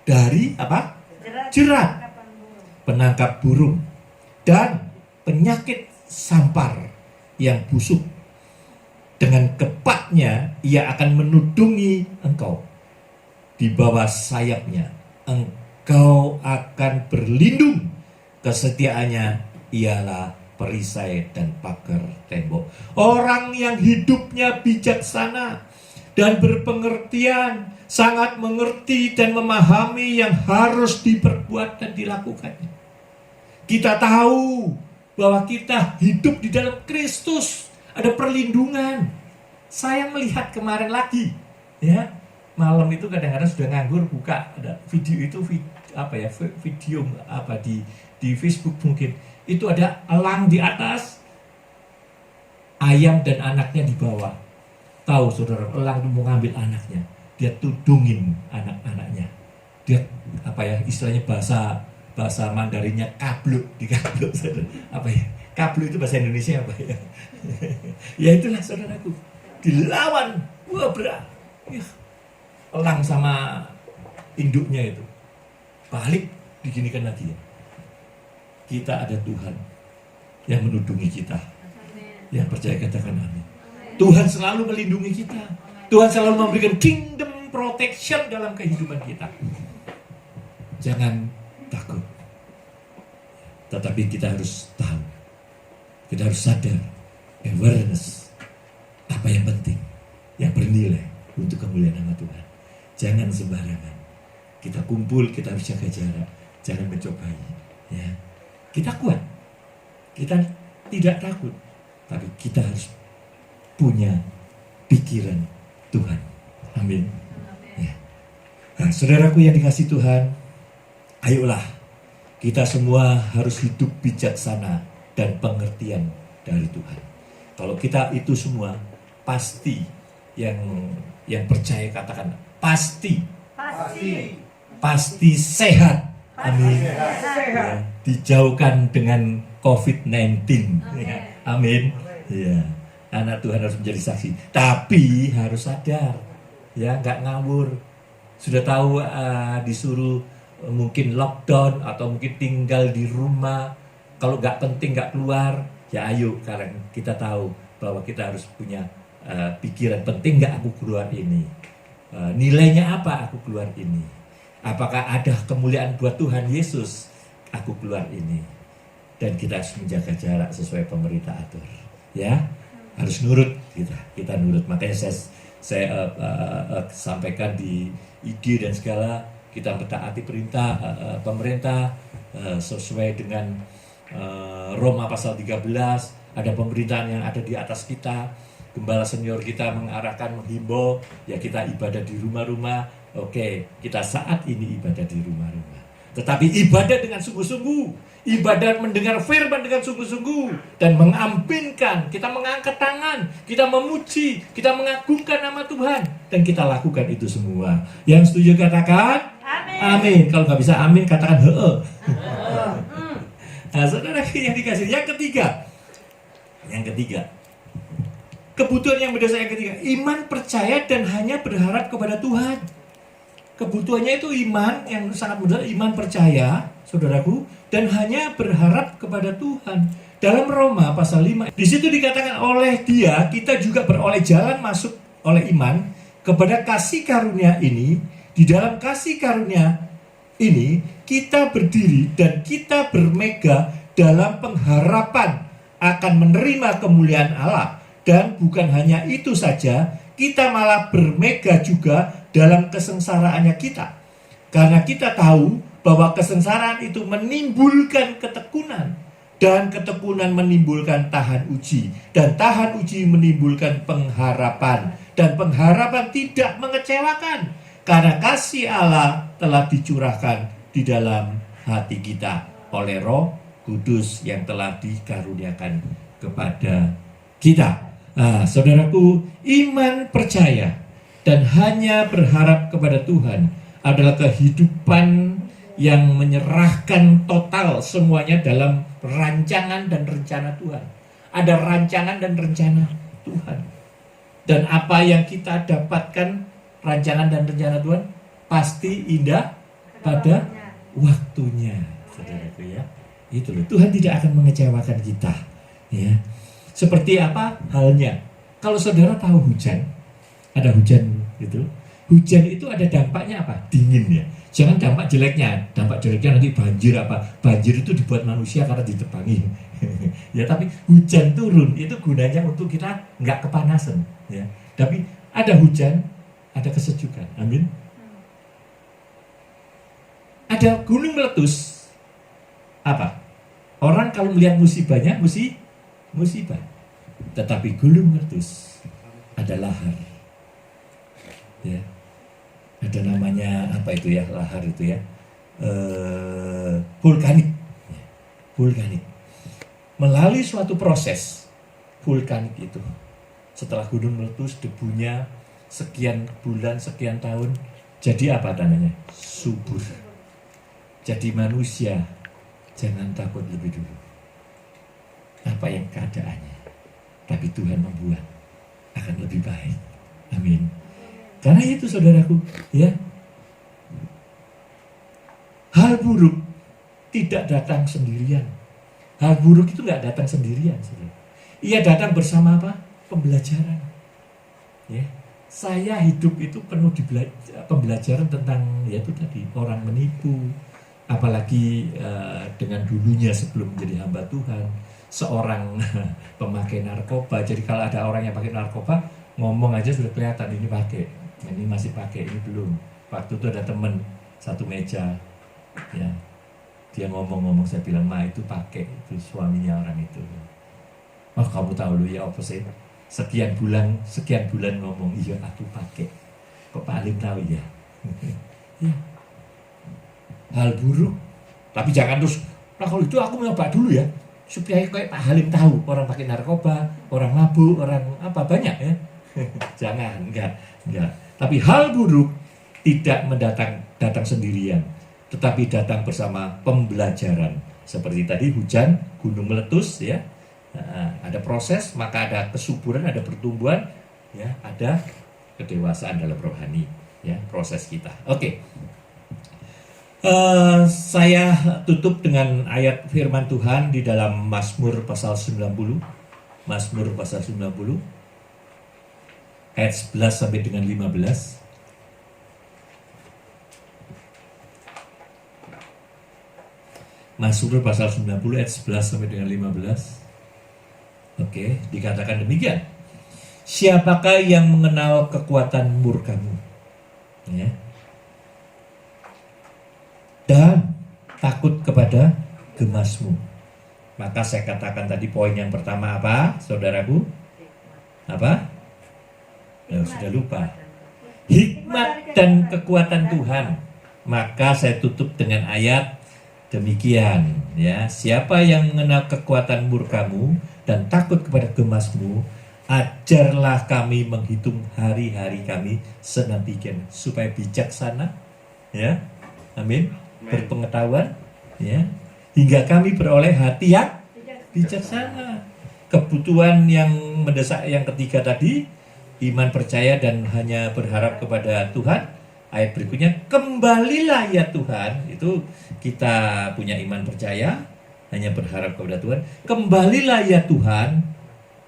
dari apa? Jerat penangkap burung dan penyakit sampar yang busuk. Dengan kepaknya ia akan menudungi engkau. Di bawah sayapnya engkau akan berlindung. Kesetiaannya ialah perisai dan pagar tembok. Orang yang hidupnya bijaksana dan berpengertian, sangat mengerti dan memahami yang harus diperbuat dan dilakukannya. Kita tahu bahwa kita hidup di dalam Kristus, ada perlindungan. Saya melihat kemarin lagi, ya, malam itu kadang-kadang sudah nganggur buka ada video itu video apa di Facebook mungkin. Itu ada elang di atas, ayam dan anaknya di bawah. Tahu saudara, elang itu mau ngambil anaknya, dia tudungin anak-anaknya. Dia istilahnya bahasa Mandarinnya kabluk, dikabluk, saudara. Kabluk itu bahasa Indonesia apa ya? Ya itulah saudaraku, dilawan, berat. Elang sama induknya itu balik, diginikan lagi ya. Kita ada Tuhan yang menudungi kita. Yang percaya katakan amin. Tuhan selalu melindungi kita. Tuhan selalu memberikan kingdom protection dalam kehidupan kita. Jangan takut. Tetapi kita harus tahu. Kita harus sadar. Awareness. Apa yang penting. Yang bernilai untuk kemuliaan nama Tuhan. Jangan sembarangan. Kita kumpul, kita harus jaga jarak. Jangan mencobai. Ya. Kita kuat. Kita tidak takut. Tapi kita harus punya pikiran Tuhan. Amin. Ya. Nah, saudaraku yang dikasihi Tuhan, ayolah Kita semua harus hidup bijaksana dan pengertian dari Tuhan. Kalau kita itu semua, pasti yang percaya katakan pasti sehat. Amin. Ya, dijauhkan dengan COVID-19. Ya, amin. Ya, anak Tuhan harus menjadi saksi. Tapi harus sadar, ya, nggak ngawur. Sudah tahu disuruh mungkin lockdown atau mungkin tinggal di rumah. Kalau nggak penting nggak keluar, ya ayo. Karena kita tahu bahwa kita harus punya pikiran, penting nggak aku keluar ini. Nilainya apa aku keluar ini? Apakah ada kemuliaan buat Tuhan Yesus aku keluar ini? Dan kita harus menjaga jarak sesuai pemerintah atur, ya, harus nurut, kita nurut. Makanya saya sampaikan di IG dan segala, kita mentaati perintah pemerintah sesuai dengan Roma pasal 13. Ada pemerintahan yang ada di atas kita. Gembala senior kita mengarahkan, menghimbau, ya kita ibadah di rumah-rumah. Oke, kita saat ini ibadah di rumah-rumah. Tetapi ibadah dengan sungguh-sungguh, ibadah mendengar firman dengan sungguh-sungguh, dan mengampinkan, kita mengangkat tangan, kita memuji, kita mengagungkan nama Tuhan, dan kita lakukan itu semua. Yang setuju katakan amin. Amin. Kalau nggak bisa amin, katakan heeh. Nah, saudara yang dikasih. Yang ketiga, kebutuhan yang berdasar yang ketiga, iman, percaya, dan hanya berharap kepada Tuhan. Kebutuhannya itu iman yang sangat benar, iman percaya, saudaraku, dan hanya berharap kepada Tuhan. Dalam Roma pasal 5, di situ dikatakan oleh Dia kita juga beroleh jalan masuk oleh iman kepada kasih karunia ini. Di dalam kasih karunia ini kita berdiri dan kita bermegah dalam pengharapan akan menerima kemuliaan Allah. Dan bukan hanya itu saja, kita malah bermegah juga dalam kesengsaraannya kita. Karena kita tahu bahwa kesengsaraan itu menimbulkan ketekunan. Dan ketekunan menimbulkan tahan uji. Dan tahan uji menimbulkan pengharapan. Dan pengharapan tidak mengecewakan. Karena kasih Allah telah dicurahkan di dalam hati kita oleh Roh Kudus yang telah dikaruniakan kepada kita. Nah, saudaraku, iman, percaya, dan hanya berharap kepada Tuhan adalah kehidupan yang menyerahkan total semuanya dalam rancangan dan rencana Tuhan. Ada rancangan dan rencana Tuhan. Dan apa yang kita dapatkan, rancangan dan rencana Tuhan, pasti indah pada waktunya, saudaraku, ya. Itu loh, Tuhan tidak akan mengecewakan kita, ya. Seperti apa halnya? Kalau saudara tahu hujan, ada hujan gitu. Hujan itu ada dampaknya apa? Dingin, ya. Jangan dampak jeleknya. Dampak jeleknya nanti banjir apa? Banjir itu dibuat manusia karena ditebangi. Ya, tapi hujan turun itu gunanya untuk kita nggak kepanasan, ya. Tapi ada hujan, ada kesejukan. Amin. Ada gunung meletus. Apa? Orang kalau melihat musibahnya, musibah. Tetapi gunung meletus ada lahar, ya. Ada namanya apa itu ya, lahar itu ya, vulkanik, ya. Vulkanik melalui suatu proses vulkanik itu. Setelah gunung meletus, debunya sekian bulan, sekian tahun, jadi apa namanya? Subur. Jadi manusia jangan takut lebih dulu. Apa yang keadaannya, tapi Tuhan membuat akan lebih baik. Amin. Karena itu saudaraku, ya, hal buruk tidak datang sendirian. Hal buruk itu nggak datang sendirian, saudara. Ia datang bersama apa? Pembelajaran. Ya, saya hidup itu penuh pembelajaran tentang, yaitu tadi, orang menipu, apalagi dengan dulunya sebelum menjadi hamba Tuhan, seorang pemakai narkoba. Jadi kalau ada orang yang pakai narkoba, ngomong aja sudah kelihatan ini pakai, ini masih pakai, ini belum. Waktu itu ada teman satu meja, ya, dia ngomong-ngomong, saya bilang, "Ma, itu pakai, itu suaminya orang itu." "Oh, kamu tahu lu ya apa sih? Sekian bulan ngomong, iya aku pakai. Kok paling tahu ya?" Ya. Hal buruk Tapi jangan terus, nah kalau itu aku nyoba dulu ya, supaya kayak Pak Halim tahu orang pakai narkoba, orang mabuk, orang apa banyak ya. Jangan, enggak. Tapi hal buruk tidak datang sendirian, tetapi datang bersama pembelajaran. Seperti tadi hujan, gunung meletus ya. Nah, ada proses, maka ada kesuburan, ada pertumbuhan, ya, ada kedewasaan dalam rohani, ya, proses kita. Oke. Saya tutup dengan ayat firman Tuhan di dalam Mazmur pasal 90. Mazmur pasal 90 ayat 11 sampai dengan 15. Mazmur pasal 90 ayat 11 sampai dengan 15. Oke, dikatakan demikian. Siapakah yang mengenal kekuatan murkamu? Ya. Dan takut kepada gemasmu. Maka saya katakan tadi poin yang pertama apa, saudaraku? Apa? Ya, sudah lupa. Hikmat dan kekuatan Tuhan. Maka saya tutup dengan ayat demikian, ya. Siapa yang mengenal kekuatan murkamu dan takut kepada gemasmu, ajarlah kami menghitung hari-hari kami senantian supaya bijaksana, ya. Amin. Berpengetahuan, ya, hingga kami beroleh hati yang bijaksana. Kebutuhan yang mendesak yang ketiga tadi, iman percaya dan hanya berharap kepada Tuhan. Ayat berikutnya, kembalilah ya Tuhan. Itu kita punya iman percaya, hanya berharap kepada Tuhan. Kembalilah ya Tuhan,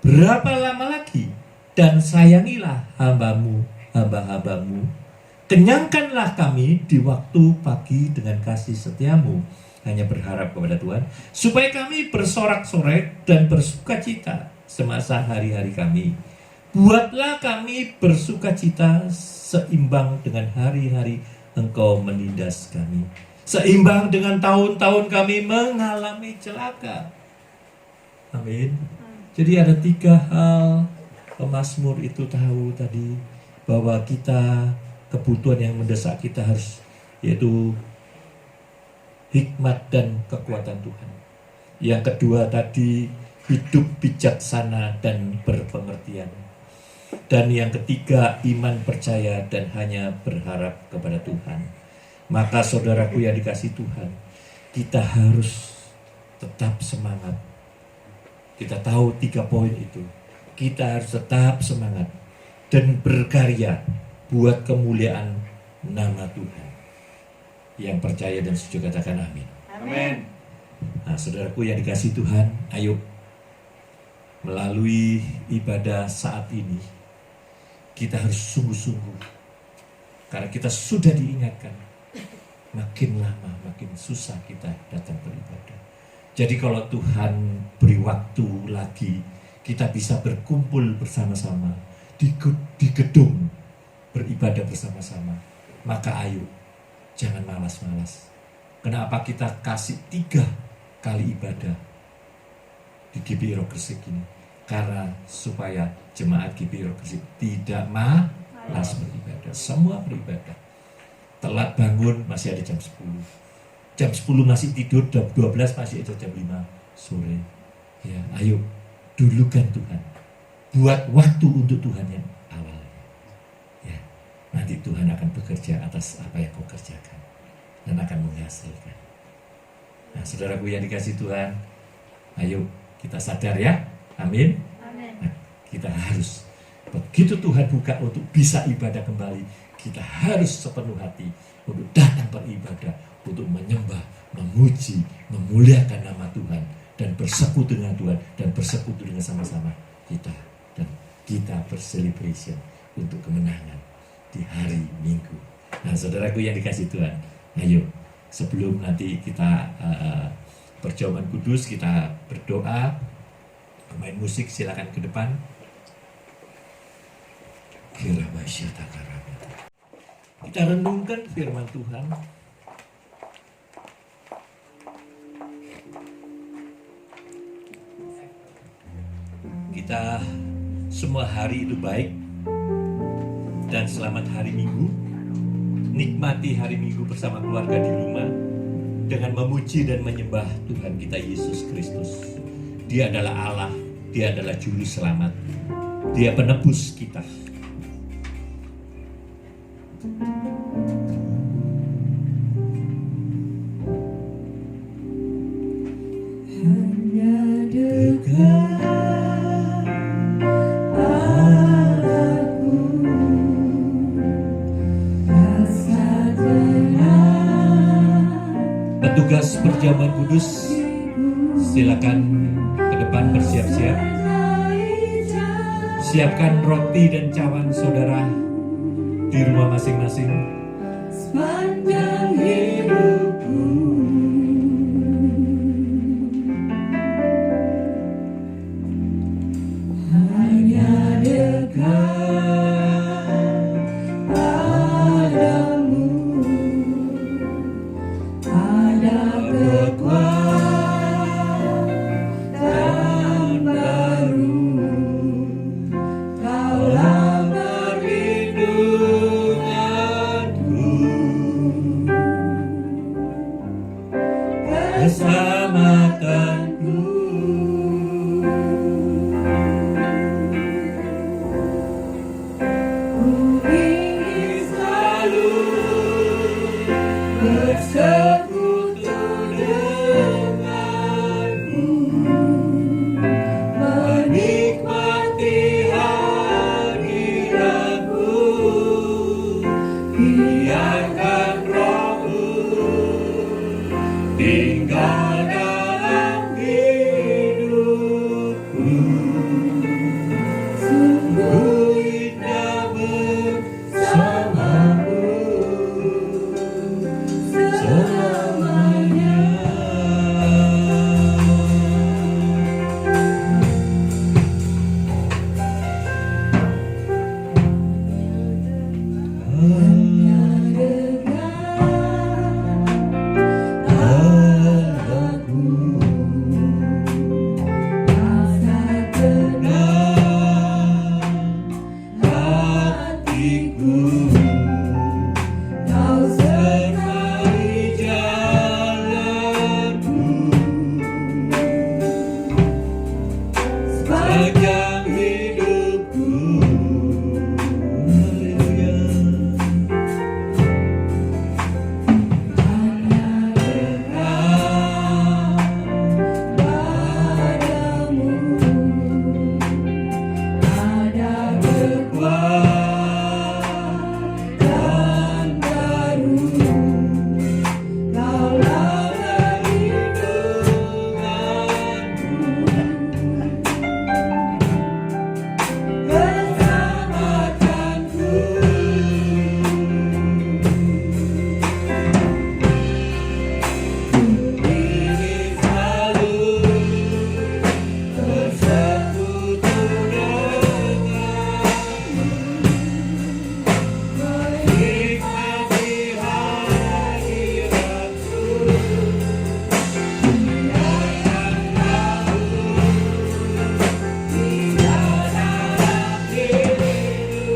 berapa lama lagi? Dan sayangilah hamba-hambamu. Kenyangkanlah kami di waktu pagi dengan kasih setiamu. Hanya berharap kepada Tuhan, supaya kami bersorak-sorai dan bersukacita semasa hari-hari kami. Buatlah kami bersukacita seimbang dengan hari-hari Engkau menindas kami, seimbang dengan tahun-tahun kami mengalami celaka. Amin. Jadi ada 3 hal pemazmur itu tahu tadi, bahwa kita kebutuhan yang mendesak kita harus, yaitu hikmat dan kekuatan Tuhan. Yang kedua tadi, hidup bijaksana dan berpengertian. Dan yang ketiga, iman percaya dan hanya berharap kepada Tuhan. Maka saudaraku yang dikasihi Tuhan, kita harus tetap semangat. Kita tahu 3 poin itu. Kita harus tetap semangat dan berkarya buat kemuliaan nama Tuhan. Yang percaya dan setuju katakan amin. Amin. Nah, saudaraku yang dikasihi Tuhan, ayo melalui ibadah saat ini kita harus sungguh-sungguh, karena kita sudah diingatkan, makin lama makin susah kita datang beribadah. Jadi kalau Tuhan beri waktu lagi, kita bisa berkumpul bersama-sama di gedung beribadah bersama-sama, maka ayo, jangan malas-malas. Kenapa kita kasih 3 kali ibadah di GBI Gresik ini? Karena supaya jemaat GBI Gresik tidak malas beribadah. Semua beribadah. Telat bangun masih ada jam 10. Jam 10 masih tidur, jam 12 masih ada jam 5 sore. Ya, ayo dulukan Tuhan. Buat waktu untuk Tuhan yang awal. Ya, nanti Tuhan akan bekerja atas apa yang kau kerjakan dan akan menghasilkan. Nah, saudaraku yang dikasihi Tuhan, ayo kita sadar ya. Amin. Nah, kita harus, begitu Tuhan buka untuk bisa ibadah kembali, kita harus sepenuh hati untuk datang beribadah, untuk menyembah, memuji, memuliakan nama Tuhan, dan bersekutu dengan Tuhan, dan bersekutu dengan sama-sama kita, dan kita bercelebration untuk kemenangan di hari Minggu. Nah, saudaraku yang dikasihi Tuhan, ayo sebelum nanti kita perjamuan kudus, kita berdoa. Pemain musik silakan ke depan. Kita renungkan firman Tuhan. Kita semua hari itu baik, dan selamat hari Minggu. Nikmati hari Minggu bersama keluarga di rumah. dengan memuji dan menyembah Tuhan kita Yesus Kristus. Dia adalah Allah, Dia adalah Juru Selamat, Dia penebus kita. Hanya dekat Allahku, rasa tenang. Petugas perjamuan kudus, silakan ke depan bersiap-siap. Siapkan roti dan cawan saudara di rumah masing-masing. Sepanjang hidupku, hanya dekat padamu, ada kekuatan baru. Kaulah perlindunganku, keselamatanku. Ku ingin selalu bersekutu denganmu, menikmati hadiratmu, biarkan Roh-Mu tinggal dalam hidupku. Sungguh indah bersamamu selamanya. Hanya dekat Allahku, rasa tenang hatiku. Kau sertai jalanku, sepanjang hidupku. Haleluya. Hanya dekat padamu, ada kekuatan baru. Kaulah perlindunganku, keselamatanku. Ingin selalu bersekutu denganmu, menikmati hadiratmu, biarkan Roh-Mu tinggal dalam hidupku.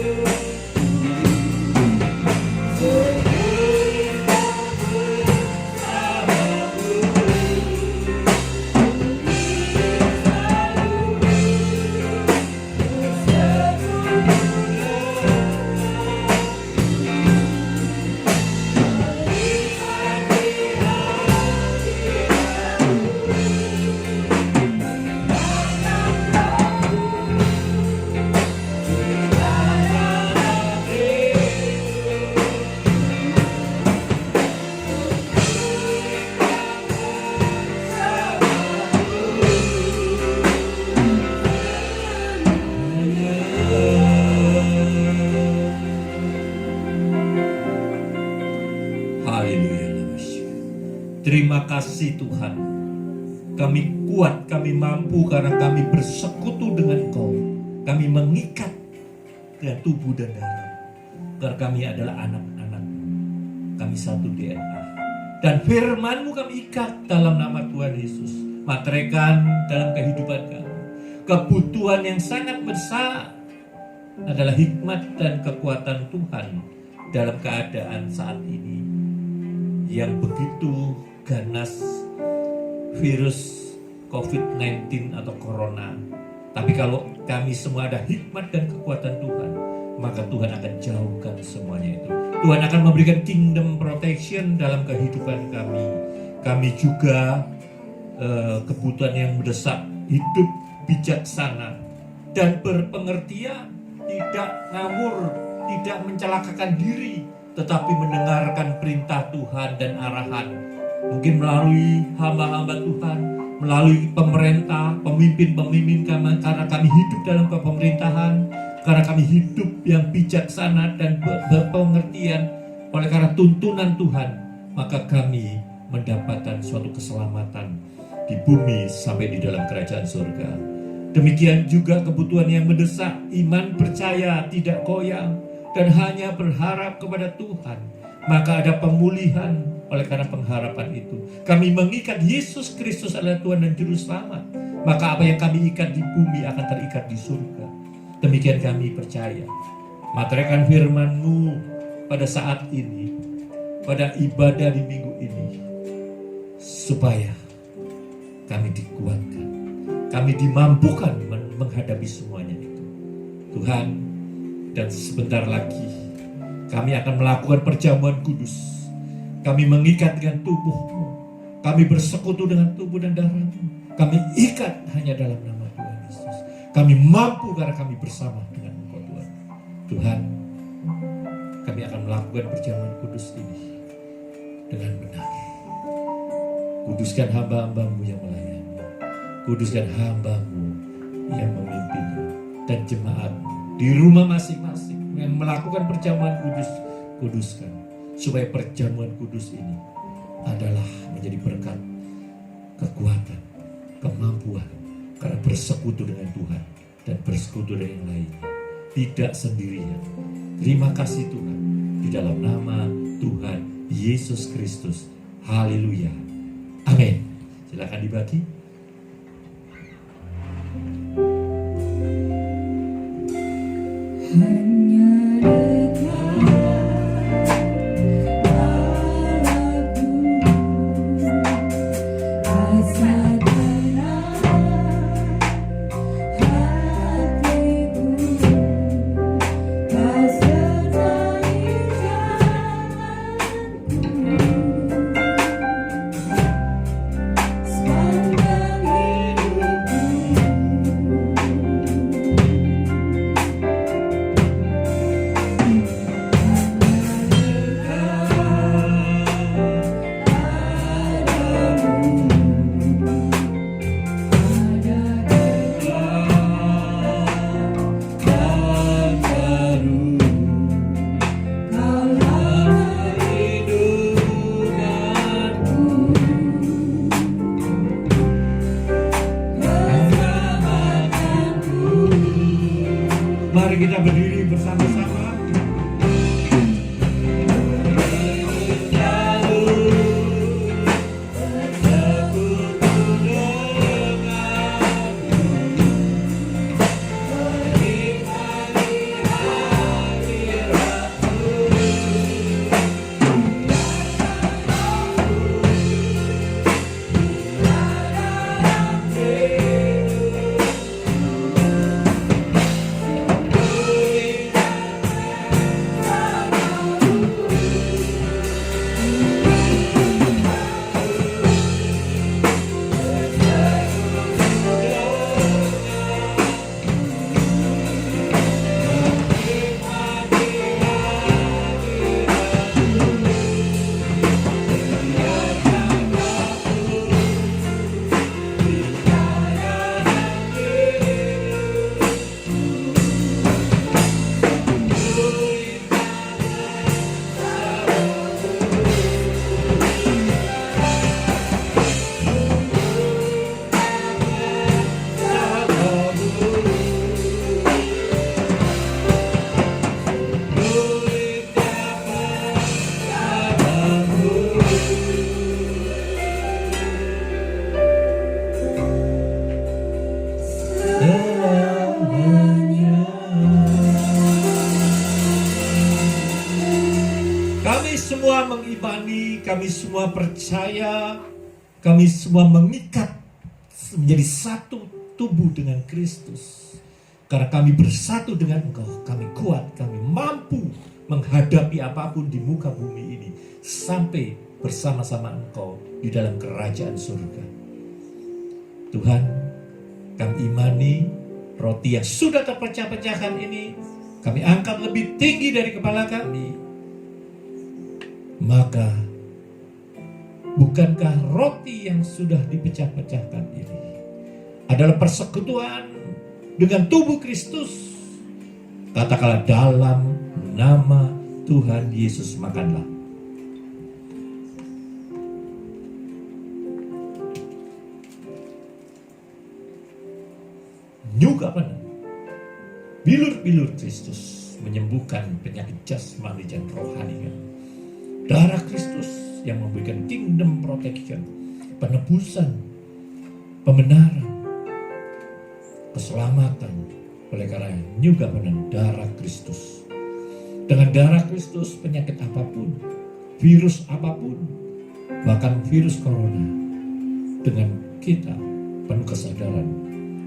Haleluya. Terima kasih Tuhan. Kami kuat, kami mampu karena kami bersekutu dengan Engkau. Kami mengikat dengan tubuh dan darah. Karena kami adalah anak-anak. Kami satu DNA. Dan firman-Mu kami ikat dalam nama Tuhan Yesus. Materekan dalam kehidupan kami. Kebutuhan yang sangat besar adalah hikmat dan kekuatan Tuhan dalam keadaan saat ini yang begitu ganas virus COVID-19 atau Corona. Tapi kalau kami semua ada hikmat dan kekuatan Tuhan, maka Tuhan akan jauhkan semuanya itu. Tuhan akan memberikan kingdom protection dalam kehidupan kami. Kami juga kebutuhan yang mendesak, hidup bijaksana dan berpengertian, tidak ngawur, tidak mencelakakan diri, tetapi mendengarkan perintah Tuhan dan arahan. Mungkin melalui hamba-hamba Tuhan, melalui pemerintah, pemimpin-pemimpin kami, karena kami hidup dalam kepemerintahan, karena kami hidup yang bijaksana dan berpengertian, oleh karena tuntunan Tuhan, maka kami mendapatkan suatu keselamatan di bumi sampai di dalam kerajaan surga. Demikian juga kebutuhan yang mendesak, iman percaya tidak goyang dan hanya berharap kepada Tuhan, maka ada pemulihan. Oleh karena pengharapan itu, kami mengikat Yesus Kristus adalah Tuhan dan Juru Selamat, maka apa yang kami ikat di bumi akan terikat di surga. Demikian kami percaya. Materaikan firman-Mu pada saat ini, pada ibadah di minggu ini, supaya kami dikuatkan, kami dimampukan menghadapi semuanya itu. Tuhan, dan sebentar lagi kami akan melakukan perjamuan kudus. Kami mengikat dengan tubuh-Mu, kami bersekutu dengan tubuh dan darah-Mu. Kami ikat hanya dalam nama Tuhan Yesus. Kami mampu karena kami bersama dengan Engkau Tuhan. Tuhan, kami akan melakukan perjamuan kudus ini dengan benar. Kuduskan hamba-hamba-Mu yang melayani, kuduskan hamba-Mu yang memimpin, dan jemaat di rumah masing-masing yang melakukan perjamuan kudus, kuduskan, supaya perjamuan kudus ini adalah menjadi berkat, kekuatan, kemampuan, karena bersekutu dengan Tuhan dan bersekutu dengan yang lainnya, tidak sendirian. Terima kasih Tuhan, di dalam nama Tuhan Yesus Kristus. Haleluya, amin. Silakan dibagi. Mari kita berdiri bersama-sama. semua mengimani, kami semua percaya, kami semua mengikat menjadi satu tubuh dengan Kristus. Karena kami bersatu dengan Engkau, kami kuat, kami mampu menghadapi apapun di muka bumi ini sampai bersama-sama Engkau di dalam kerajaan surga. Tuhan, kami imani roti yang sudah terpecah-pecahkan ini, kami angkat lebih tinggi dari kepala kami. Maka, bukankah roti yang sudah dipecah-pecahkan ini adalah persekutuan dengan tubuh Kristus? Katakanlah, dalam nama Tuhan Yesus makanlah. Juga benar. Bilur-bilur Kristus menyembuhkan penyakit jasmani dan rohani. Darah Kristus yang memberikan kingdom protection, penebusan, pembenaran, keselamatan. Oleh karena juga benar darah Kristus. Dengan darah Kristus penyakit apapun, virus apapun, bahkan virus corona, dengan kita penuh kesadaran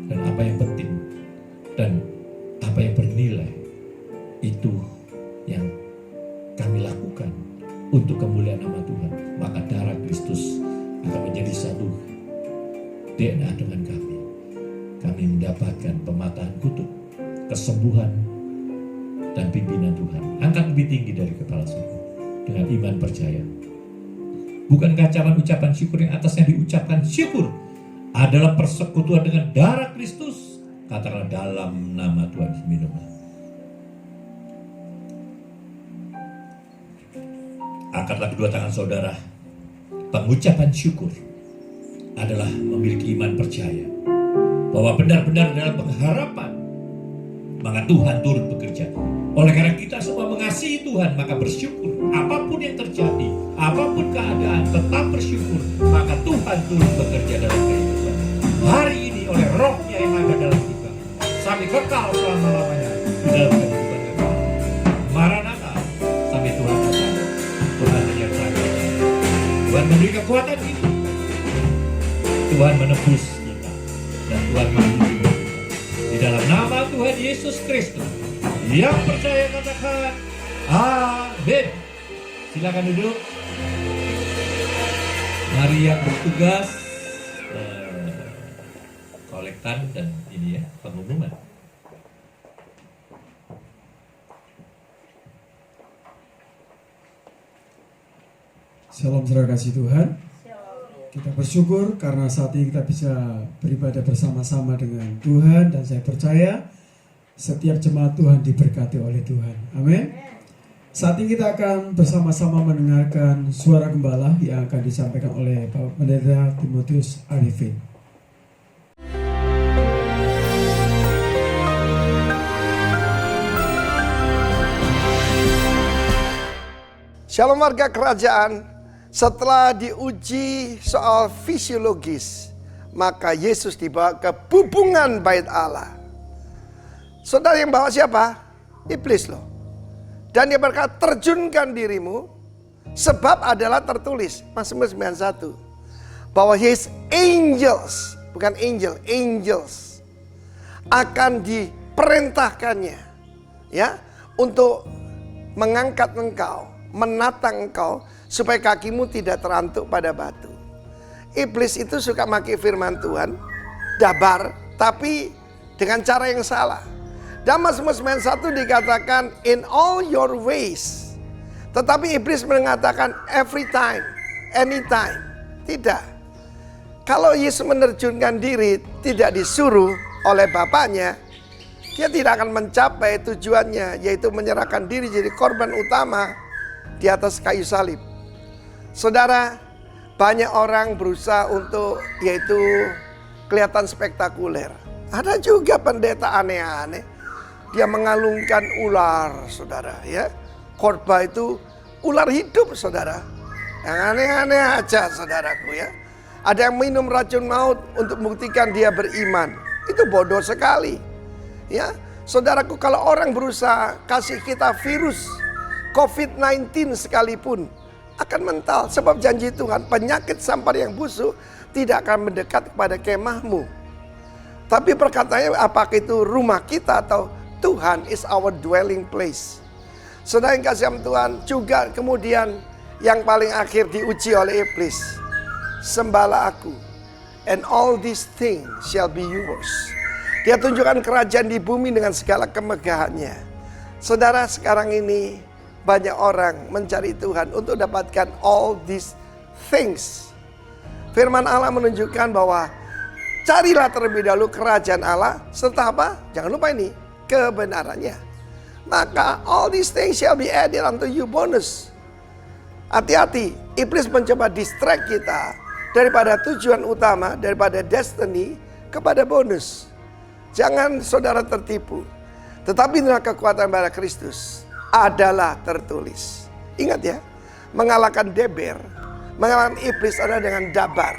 dan apa yang penting dan apa yang bernilai, itu yang kami lakukan untuk kemuliaan nama Tuhan. Maka darah Kristus akan menjadi satu DNA dengan kami. Kami mendapatkan pematahan kutub, kesembuhan, dan pimpinan Tuhan. Angkat lebih tinggi dari kepala suku dengan iman percaya. Bukankah ucapan syukur yang atasnya diucapkan syukur adalah persekutuan dengan darah Kristus? Katakanlah, dalam nama Tuhan minumlah. Angkatlah kedua tangan saudara. Pengucapan syukur adalah memiliki iman percaya bahwa benar-benar dalam pengharapan maka Tuhan turut bekerja. Oleh karena kita semua mengasihi Tuhan, maka bersyukur. Apapun yang terjadi, apapun keadaan, tetap bersyukur. Maka Tuhan turut bekerja dalam kehidupan. Hari ini oleh rohnya yang ada dalam kita, sampai kekal selama-lamanya di dalam kehidupan kita. Maranatha, sampai Tuhan datang. Tuhan menyertai kita. Tuhan memberi kekuatan kita. Tuhan menebus kita. Dan Tuhan menghidupkan kita. Di dalam nama Tuhan Yesus Kristus, yang percaya katakan amin. Silakan duduk. Mari yang bertugas kolektan dan ini ya, pengumuman. Salam saudara kasih Tuhan. Kita bersyukur karena saat ini kita bisa beribadah bersama-sama dengan Tuhan, dan saya percaya setiap jemaat Tuhan diberkati oleh Tuhan. Amin. Saat ini kita akan bersama-sama mendengarkan suara gembala yang akan disampaikan oleh Bapak Pendeta Timotius Arifin. Shalom warga kerajaan. Setelah diuji soal fisiologis, maka Yesus dibawa ke bubungan bait Allah. Saudara yang bawa siapa? Iblis loh. Dan dia berkata, terjunkan dirimu, sebab adalah tertulis Mazmur 91 bahwa his angels, bukan angel, angels akan diperintahkannya ya untuk mengangkat engkau, menatang engkau, supaya kakimu tidak terantuk pada batu. Iblis itu suka pakai firman Tuhan, dabar, tapi dengan cara yang salah. Dalam Mazmur 91 dikatakan in all your ways. Tetapi iblis mengatakan every time, anytime. Tidak. Kalau Yesus menerjunkan diri tidak disuruh oleh Bapaknya, dia tidak akan mencapai tujuannya, yaitu menyerahkan diri jadi korban utama di atas kayu salib. Saudara, banyak orang berusaha untuk yaitu kelihatan spektakuler. Ada juga pendeta aneh-aneh. Dia mengalungkan ular, saudara ya. Khotbah itu ular hidup, saudara. Yang aneh-aneh aja, saudaraku ya. Ada yang minum racun maut untuk membuktikan dia beriman. Itu bodoh sekali. Ya, saudaraku, kalau orang berusaha kasih kita virus COVID-19 sekalipun, akan mental. Sebab janji Tuhan, penyakit sampar yang busuk tidak akan mendekat kepada kemahmu. Tapi perkataannya, apakah itu rumah kita atau Tuhan is our dwelling place. Saudara yang kasih Tuhan, juga kemudian yang paling akhir diuji oleh iblis. Sembahlah aku, and all these things shall be yours. Dia tunjukkan kerajaan di bumi dengan segala kemegahannya. Saudara, sekarang ini banyak orang mencari Tuhan untuk dapatkan all these things. Firman Allah menunjukkan bahwa carilah terlebih dahulu kerajaan Allah, serta apa? Jangan lupa ini, kebenarannya. Maka all these things shall be added unto you, bonus. Hati-hati, iblis mencoba distract kita daripada tujuan utama, daripada destiny kepada bonus. Jangan saudara tertipu. Tetapi inilah kekuatan pada Kristus adalah tertulis. Ingat ya, mengalahkan Deber, mengalahkan iblis adalah dengan dabar,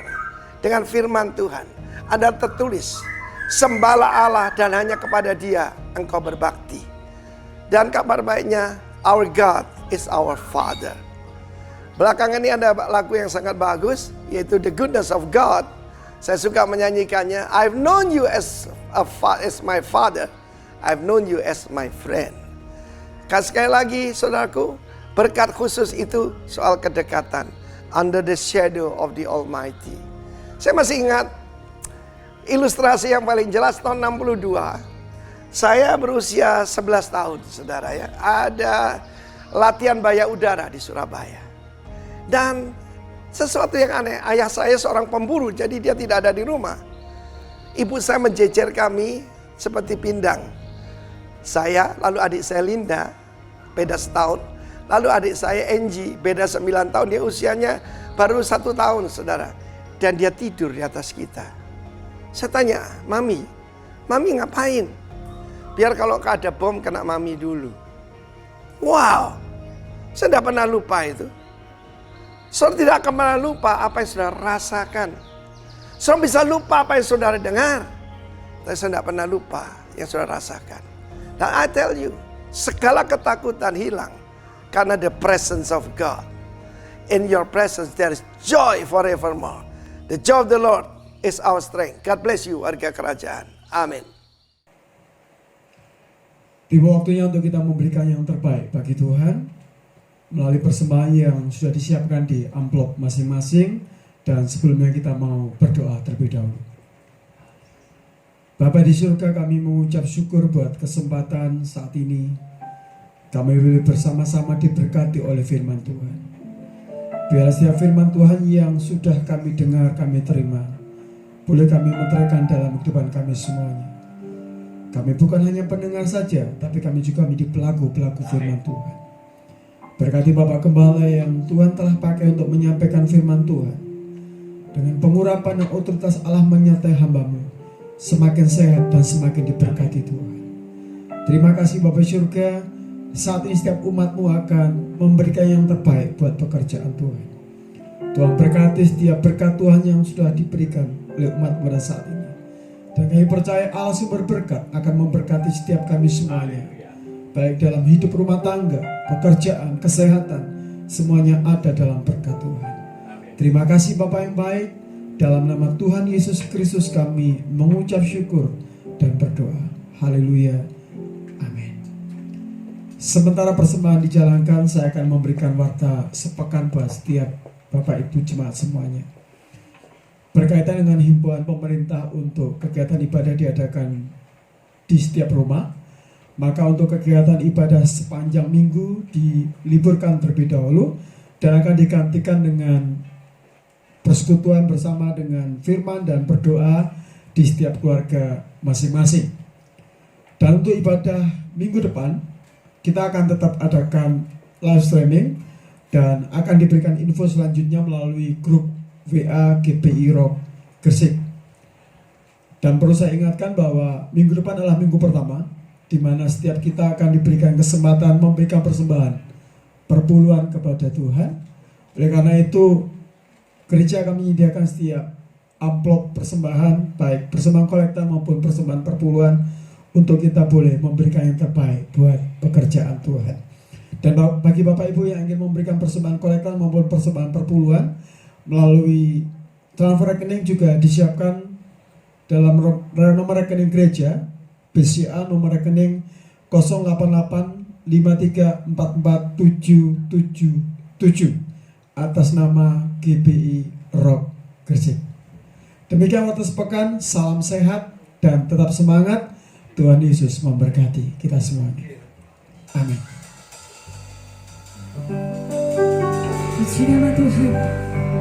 dengan firman Tuhan. Ada tertulis, sembahlah Allah dan hanya kepada Dia engkau berbakti. Dan kabar baiknya, our God is our Father. Belakangan ini ada lagu yang sangat bagus, yaitu The Goodness of God. Saya suka menyanyikannya. I've known you as my father. I've known you as my friend. Sekali lagi saudaraku, berkat khusus itu soal kedekatan. Under the shadow of the Almighty. Saya masih ingat ilustrasi yang paling jelas tahun 62. Saya berusia 11 tahun, saudara ya. Ada latihan baya udara di Surabaya. Dan sesuatu yang aneh, ayah saya seorang pemburu, jadi dia tidak ada di rumah. Ibu saya menjejer kami seperti pindang. Saya, lalu adik saya Linda, beda setahun. Lalu adik saya Angie, beda 9 tahun. Dia usianya baru 1 tahun, saudara. Dan dia tidur di atas kita. Saya tanya, Mami ngapain? Biar kalau ada bom kena Mami dulu. Wow, saya tidak pernah lupa itu. Saudara tidak akan pernah lupa apa yang saudara rasakan. Saudara bisa lupa apa yang saudara dengar, tapi saudara tidak pernah lupa yang saudara rasakan. Dan I tell you, segala ketakutan hilang karena the presence of God. In your presence there is joy forevermore. The joy of the Lord is our strength. God bless you, warga kerajaan. Amin. Tiba waktunya untuk kita memberikan yang terbaik bagi Tuhan melalui persembahan yang sudah disiapkan di amplop masing-masing. Dan sebelumnya kita mau berdoa terlebih dahulu. Bapa di surga, kami mengucap syukur buat kesempatan saat ini. Kami boleh bersama-sama diberkati oleh firman Tuhan. Biar setiap firman Tuhan yang sudah kami dengar, kami terima, boleh kami menerapkan dalam kehidupan kami semuanya. Kami bukan hanya pendengar saja, tapi kami juga menjadi pelaku-pelaku firman Tuhan. Berkati Bapak Gembala yang Tuhan telah pakai untuk menyampaikan firman Tuhan. Dengan pengurapan dan otoritas Allah menyertai hamba-Mu, semakin sehat dan semakin diberkati Tuhan. Terima kasih Bapak Surga, saat ini setiap umat-Mu akan memberikan yang terbaik buat pekerjaan Tuhan. Tuhan berkati setiap berkat Tuhan yang sudah diberikan oleh umat pada saat ini. Dan kami percaya Allah sumber berkat akan memberkati setiap kami semuanya. Baik dalam hidup rumah tangga, pekerjaan, kesehatan, semuanya ada dalam berkat Tuhan. Terima kasih Bapak yang baik. Dalam nama Tuhan Yesus Kristus kami mengucap syukur dan berdoa. Haleluya. Amin. Sementara persembahan dijalankan, saya akan memberikan warta sepekan buat setiap Bapak Ibu jemaat semuanya. Berkaitan dengan himbauan pemerintah untuk kegiatan ibadah diadakan di setiap rumah, maka untuk kegiatan ibadah sepanjang minggu diliburkan terlebih dahulu dan akan digantikan dengan persekutuan bersama dengan firman dan berdoa di setiap keluarga masing-masing. Dan untuk ibadah minggu depan, kita akan tetap adakan live streaming dan akan diberikan info selanjutnya melalui grup WA GPI Rock Gresik. Dan perlu saya ingatkan bahwa minggu depan adalah minggu pertama di mana setiap kita akan diberikan kesempatan memberikan persembahan perpuluhan kepada Tuhan. Oleh karena itu, gereja akan menyediakan setiap amplop persembahan, baik persembahan kolekta maupun persembahan perpuluhan, untuk kita boleh memberikan yang terbaik buat pekerjaan Tuhan. Dan bagi Bapak Ibu yang ingin memberikan persembahan kolektor maupun persembahan perpuluhan melalui transfer rekening juga disiapkan dalam nomor rekening gereja BCA nomor rekening 08853447777 atas nama GBI Rock Gresik. Demikian waktu sepekan, salam sehat dan tetap semangat. Tuhan Yesus memberkati kita semuanya. Amin. Puji nama Tuhan,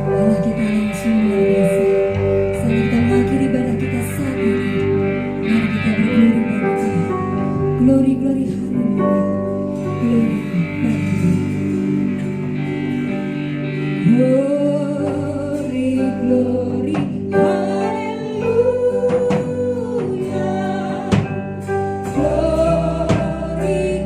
Allah kita yang sungguh luar biasa. Sambil kita mengakhiri ibadah kita saat ini, mari kita berglori bagi Tuhan. Glory, glory, haleluya. Glory bagi Tuhan. Glory, glory, haleluya. Glory, glory,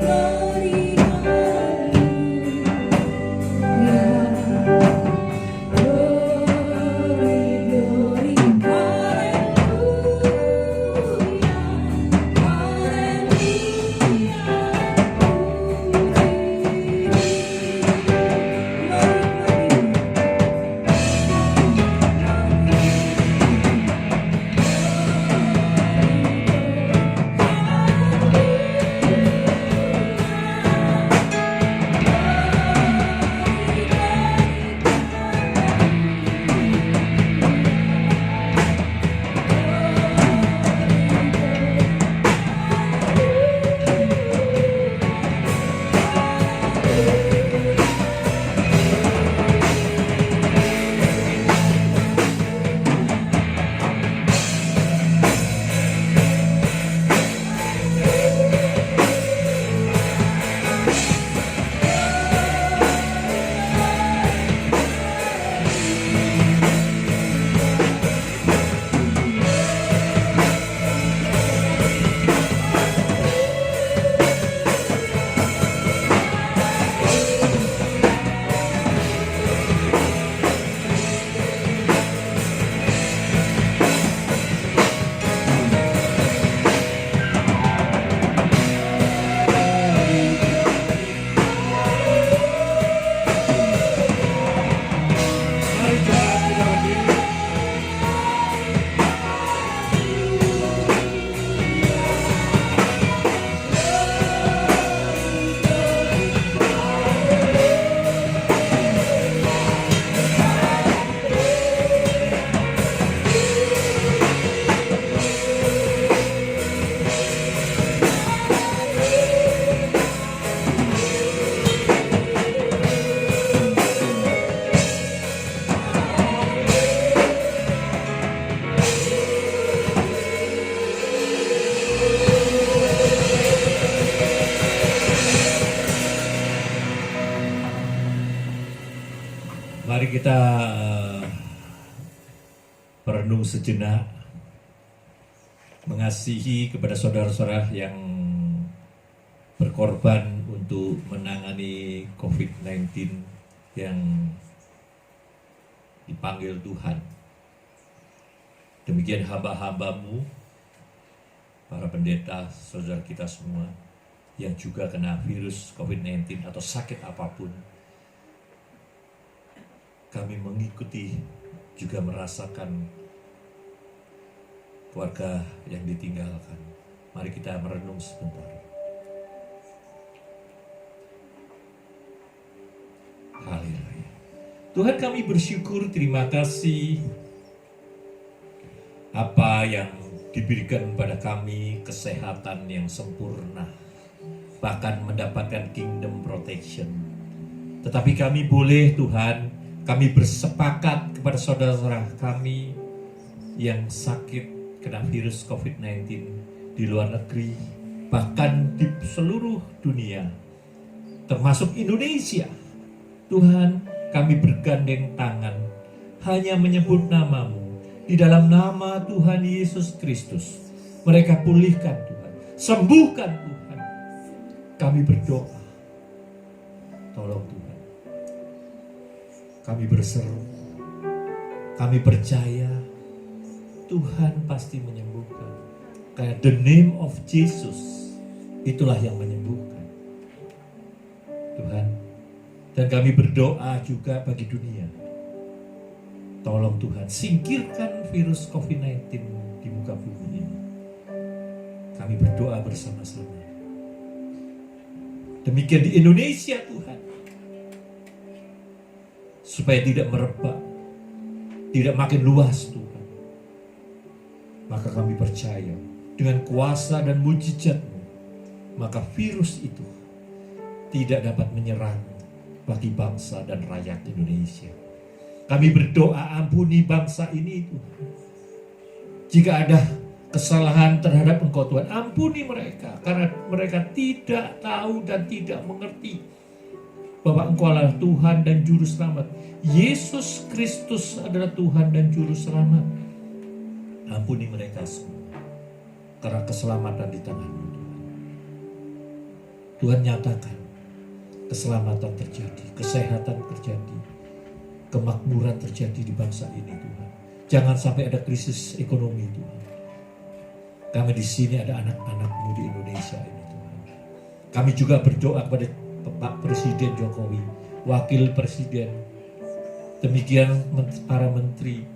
Mari kita merenung sejenak, mengasihi kepada saudara-saudara yang berkorban untuk menangani COVID-19 yang dipanggil Tuhan. Demikian hamba-hambamu, para pendeta, saudara kita semua yang juga kena virus COVID-19 atau sakit apapun. Kami mengikuti, juga merasakan keluarga yang ditinggalkan. Mari kita merenung sebentar. Haleluya. Tuhan, kami bersyukur, terima kasih apa yang diberikan pada kami, kesehatan yang sempurna, bahkan mendapatkan kingdom protection. Tetapi kami boleh, Tuhan, kami bersepakat kepada saudara-saudara kami yang sakit kena virus COVID-19 di luar negeri, bahkan di seluruh dunia, termasuk Indonesia. Tuhan, kami bergandeng tangan, hanya menyebut nama-Mu. Di dalam nama Tuhan Yesus Kristus, mereka pulihkan Tuhan, sembuhkan Tuhan. Kami berdoa, tolong Tuhan. Kami berseru, kami percaya Tuhan pasti menyembuhkan. Kayak the name of Jesus, itulah yang menyembuhkan. Tuhan. Dan kami berdoa juga bagi dunia. Tolong Tuhan, singkirkan virus COVID-19 di muka bumi ini. Kami berdoa bersama-sama. Demikian di Indonesia Tuhan. Supaya tidak merebak, tidak makin luas Tuhan. Maka kami percaya dengan kuasa dan mujizat-Mu, maka virus itu tidak dapat menyerang bagi bangsa dan rakyat Indonesia. Kami berdoa, ampuni bangsa ini Tuhan. Jika ada kesalahan terhadap Engkau Tuhan, ampuni mereka, karena mereka tidak tahu dan tidak mengerti bahwa Engkau adalah Tuhan dan Juru Selamat. Yesus Kristus adalah Tuhan dan Juru Selamat. Ampuni mereka semua, karena keselamatan di tangan-Mu Tuhan. Tuhan nyatakan keselamatan terjadi, kesehatan terjadi, kemakmuran terjadi di bangsa ini Tuhan. Jangan sampai ada krisis ekonomi Tuhan. Kami di sini ada anak-anak-Mu di Indonesia ini Tuhan. Kami juga berdoa kepada Pak Presiden Jokowi, Wakil Presiden, demikian para menteri,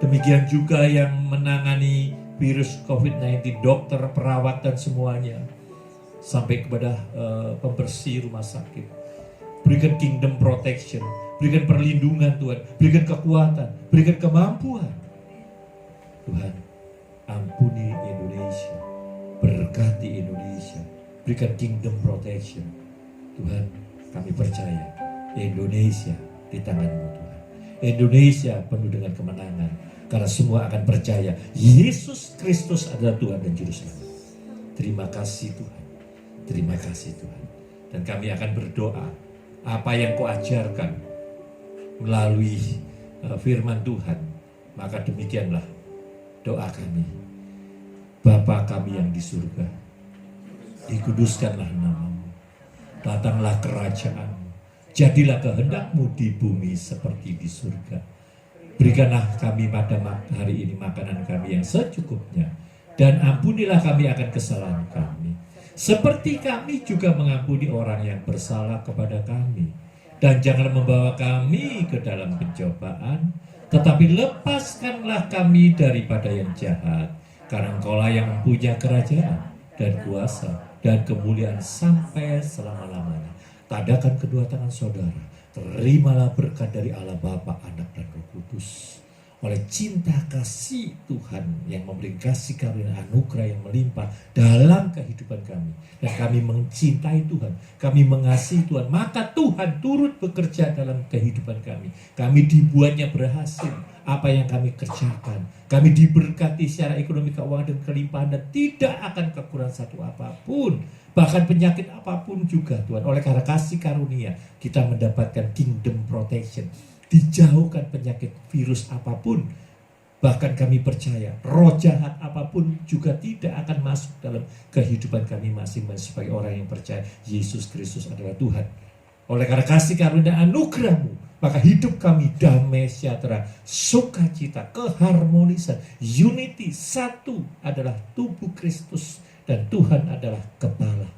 demikian juga yang menangani virus COVID-19, dokter, perawat dan semuanya, sampai kepada pembersih rumah sakit. Berikan kingdom protection, berikan perlindungan Tuhan, berikan kekuatan, berikan kemampuan. Tuhan, ampuni Indonesia, berkati Indonesia, berikan kingdom protection. Tuhan, kami percaya Indonesia di tangan-Mu Tuhan. Indonesia penuh dengan kemenangan, karena semua akan percaya Yesus Kristus adalah Tuhan dan Juru Selamat. Terima kasih Tuhan, terima kasih Tuhan. Dan kami akan berdoa, apa yang Kau ajarkan melalui firman Tuhan, maka demikianlah doa kami. Bapa kami yang di surga, dikuduskanlah nama-Mu, datanglah kerajaan-Mu, jadilah kehendak-Mu di bumi seperti di surga. Berikanlah kami pada hari ini makanan kami yang secukupnya, dan ampunilah kami akan kesalahan kami, seperti kami juga mengampuni orang yang bersalah kepada kami. Dan jangan membawa kami ke dalam pencobaan, tetapi lepaskanlah kami daripada yang jahat. Karena Engkaulah yang mempunyai kerajaan dan kuasa dan kemuliaan sampai selama-lamanya. Tadakan kedua tangan saudara, terimalah berkat dari Allah Bapa, Anak dan Roh Kudus. Oleh cinta kasih Tuhan yang memberi kasih karunia anugerah yang melimpah dalam kehidupan kami. Dan kami mencintai Tuhan, kami mengasihi Tuhan, maka Tuhan turut bekerja dalam kehidupan kami. Kami dibuatnya berhasil apa yang kami kerjakan. Kami diberkati secara ekonomi, keuangan dan kelimpahan, dan tidak akan kekurangan satu apapun. Bahkan penyakit apapun juga Tuhan. Oleh karena kasih karunia kita mendapatkan kingdom protection. Dijauhkan penyakit virus apapun. Bahkan kami percaya roh jahat apapun juga tidak akan masuk dalam kehidupan kami masing-masing sebagai orang yang percaya Yesus Kristus adalah Tuhan. Oleh karena kasih karunia anugerah-Mu, maka hidup kami damai sejahtera, sukacita, keharmonisan, unity, satu adalah tubuh Kristus dan Tuhan adalah kepala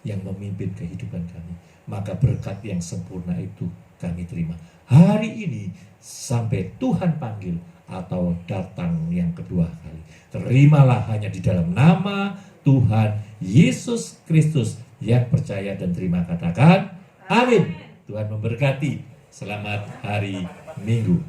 yang memimpin kehidupan kami. Maka berkat yang sempurna itu kami terima hari ini sampai Tuhan panggil atau datang yang kedua kali. Terimalah hanya di dalam nama Tuhan Yesus Kristus yang percaya dan terima, katakan amin. Tuhan memberkati. Selamat hari Minggu.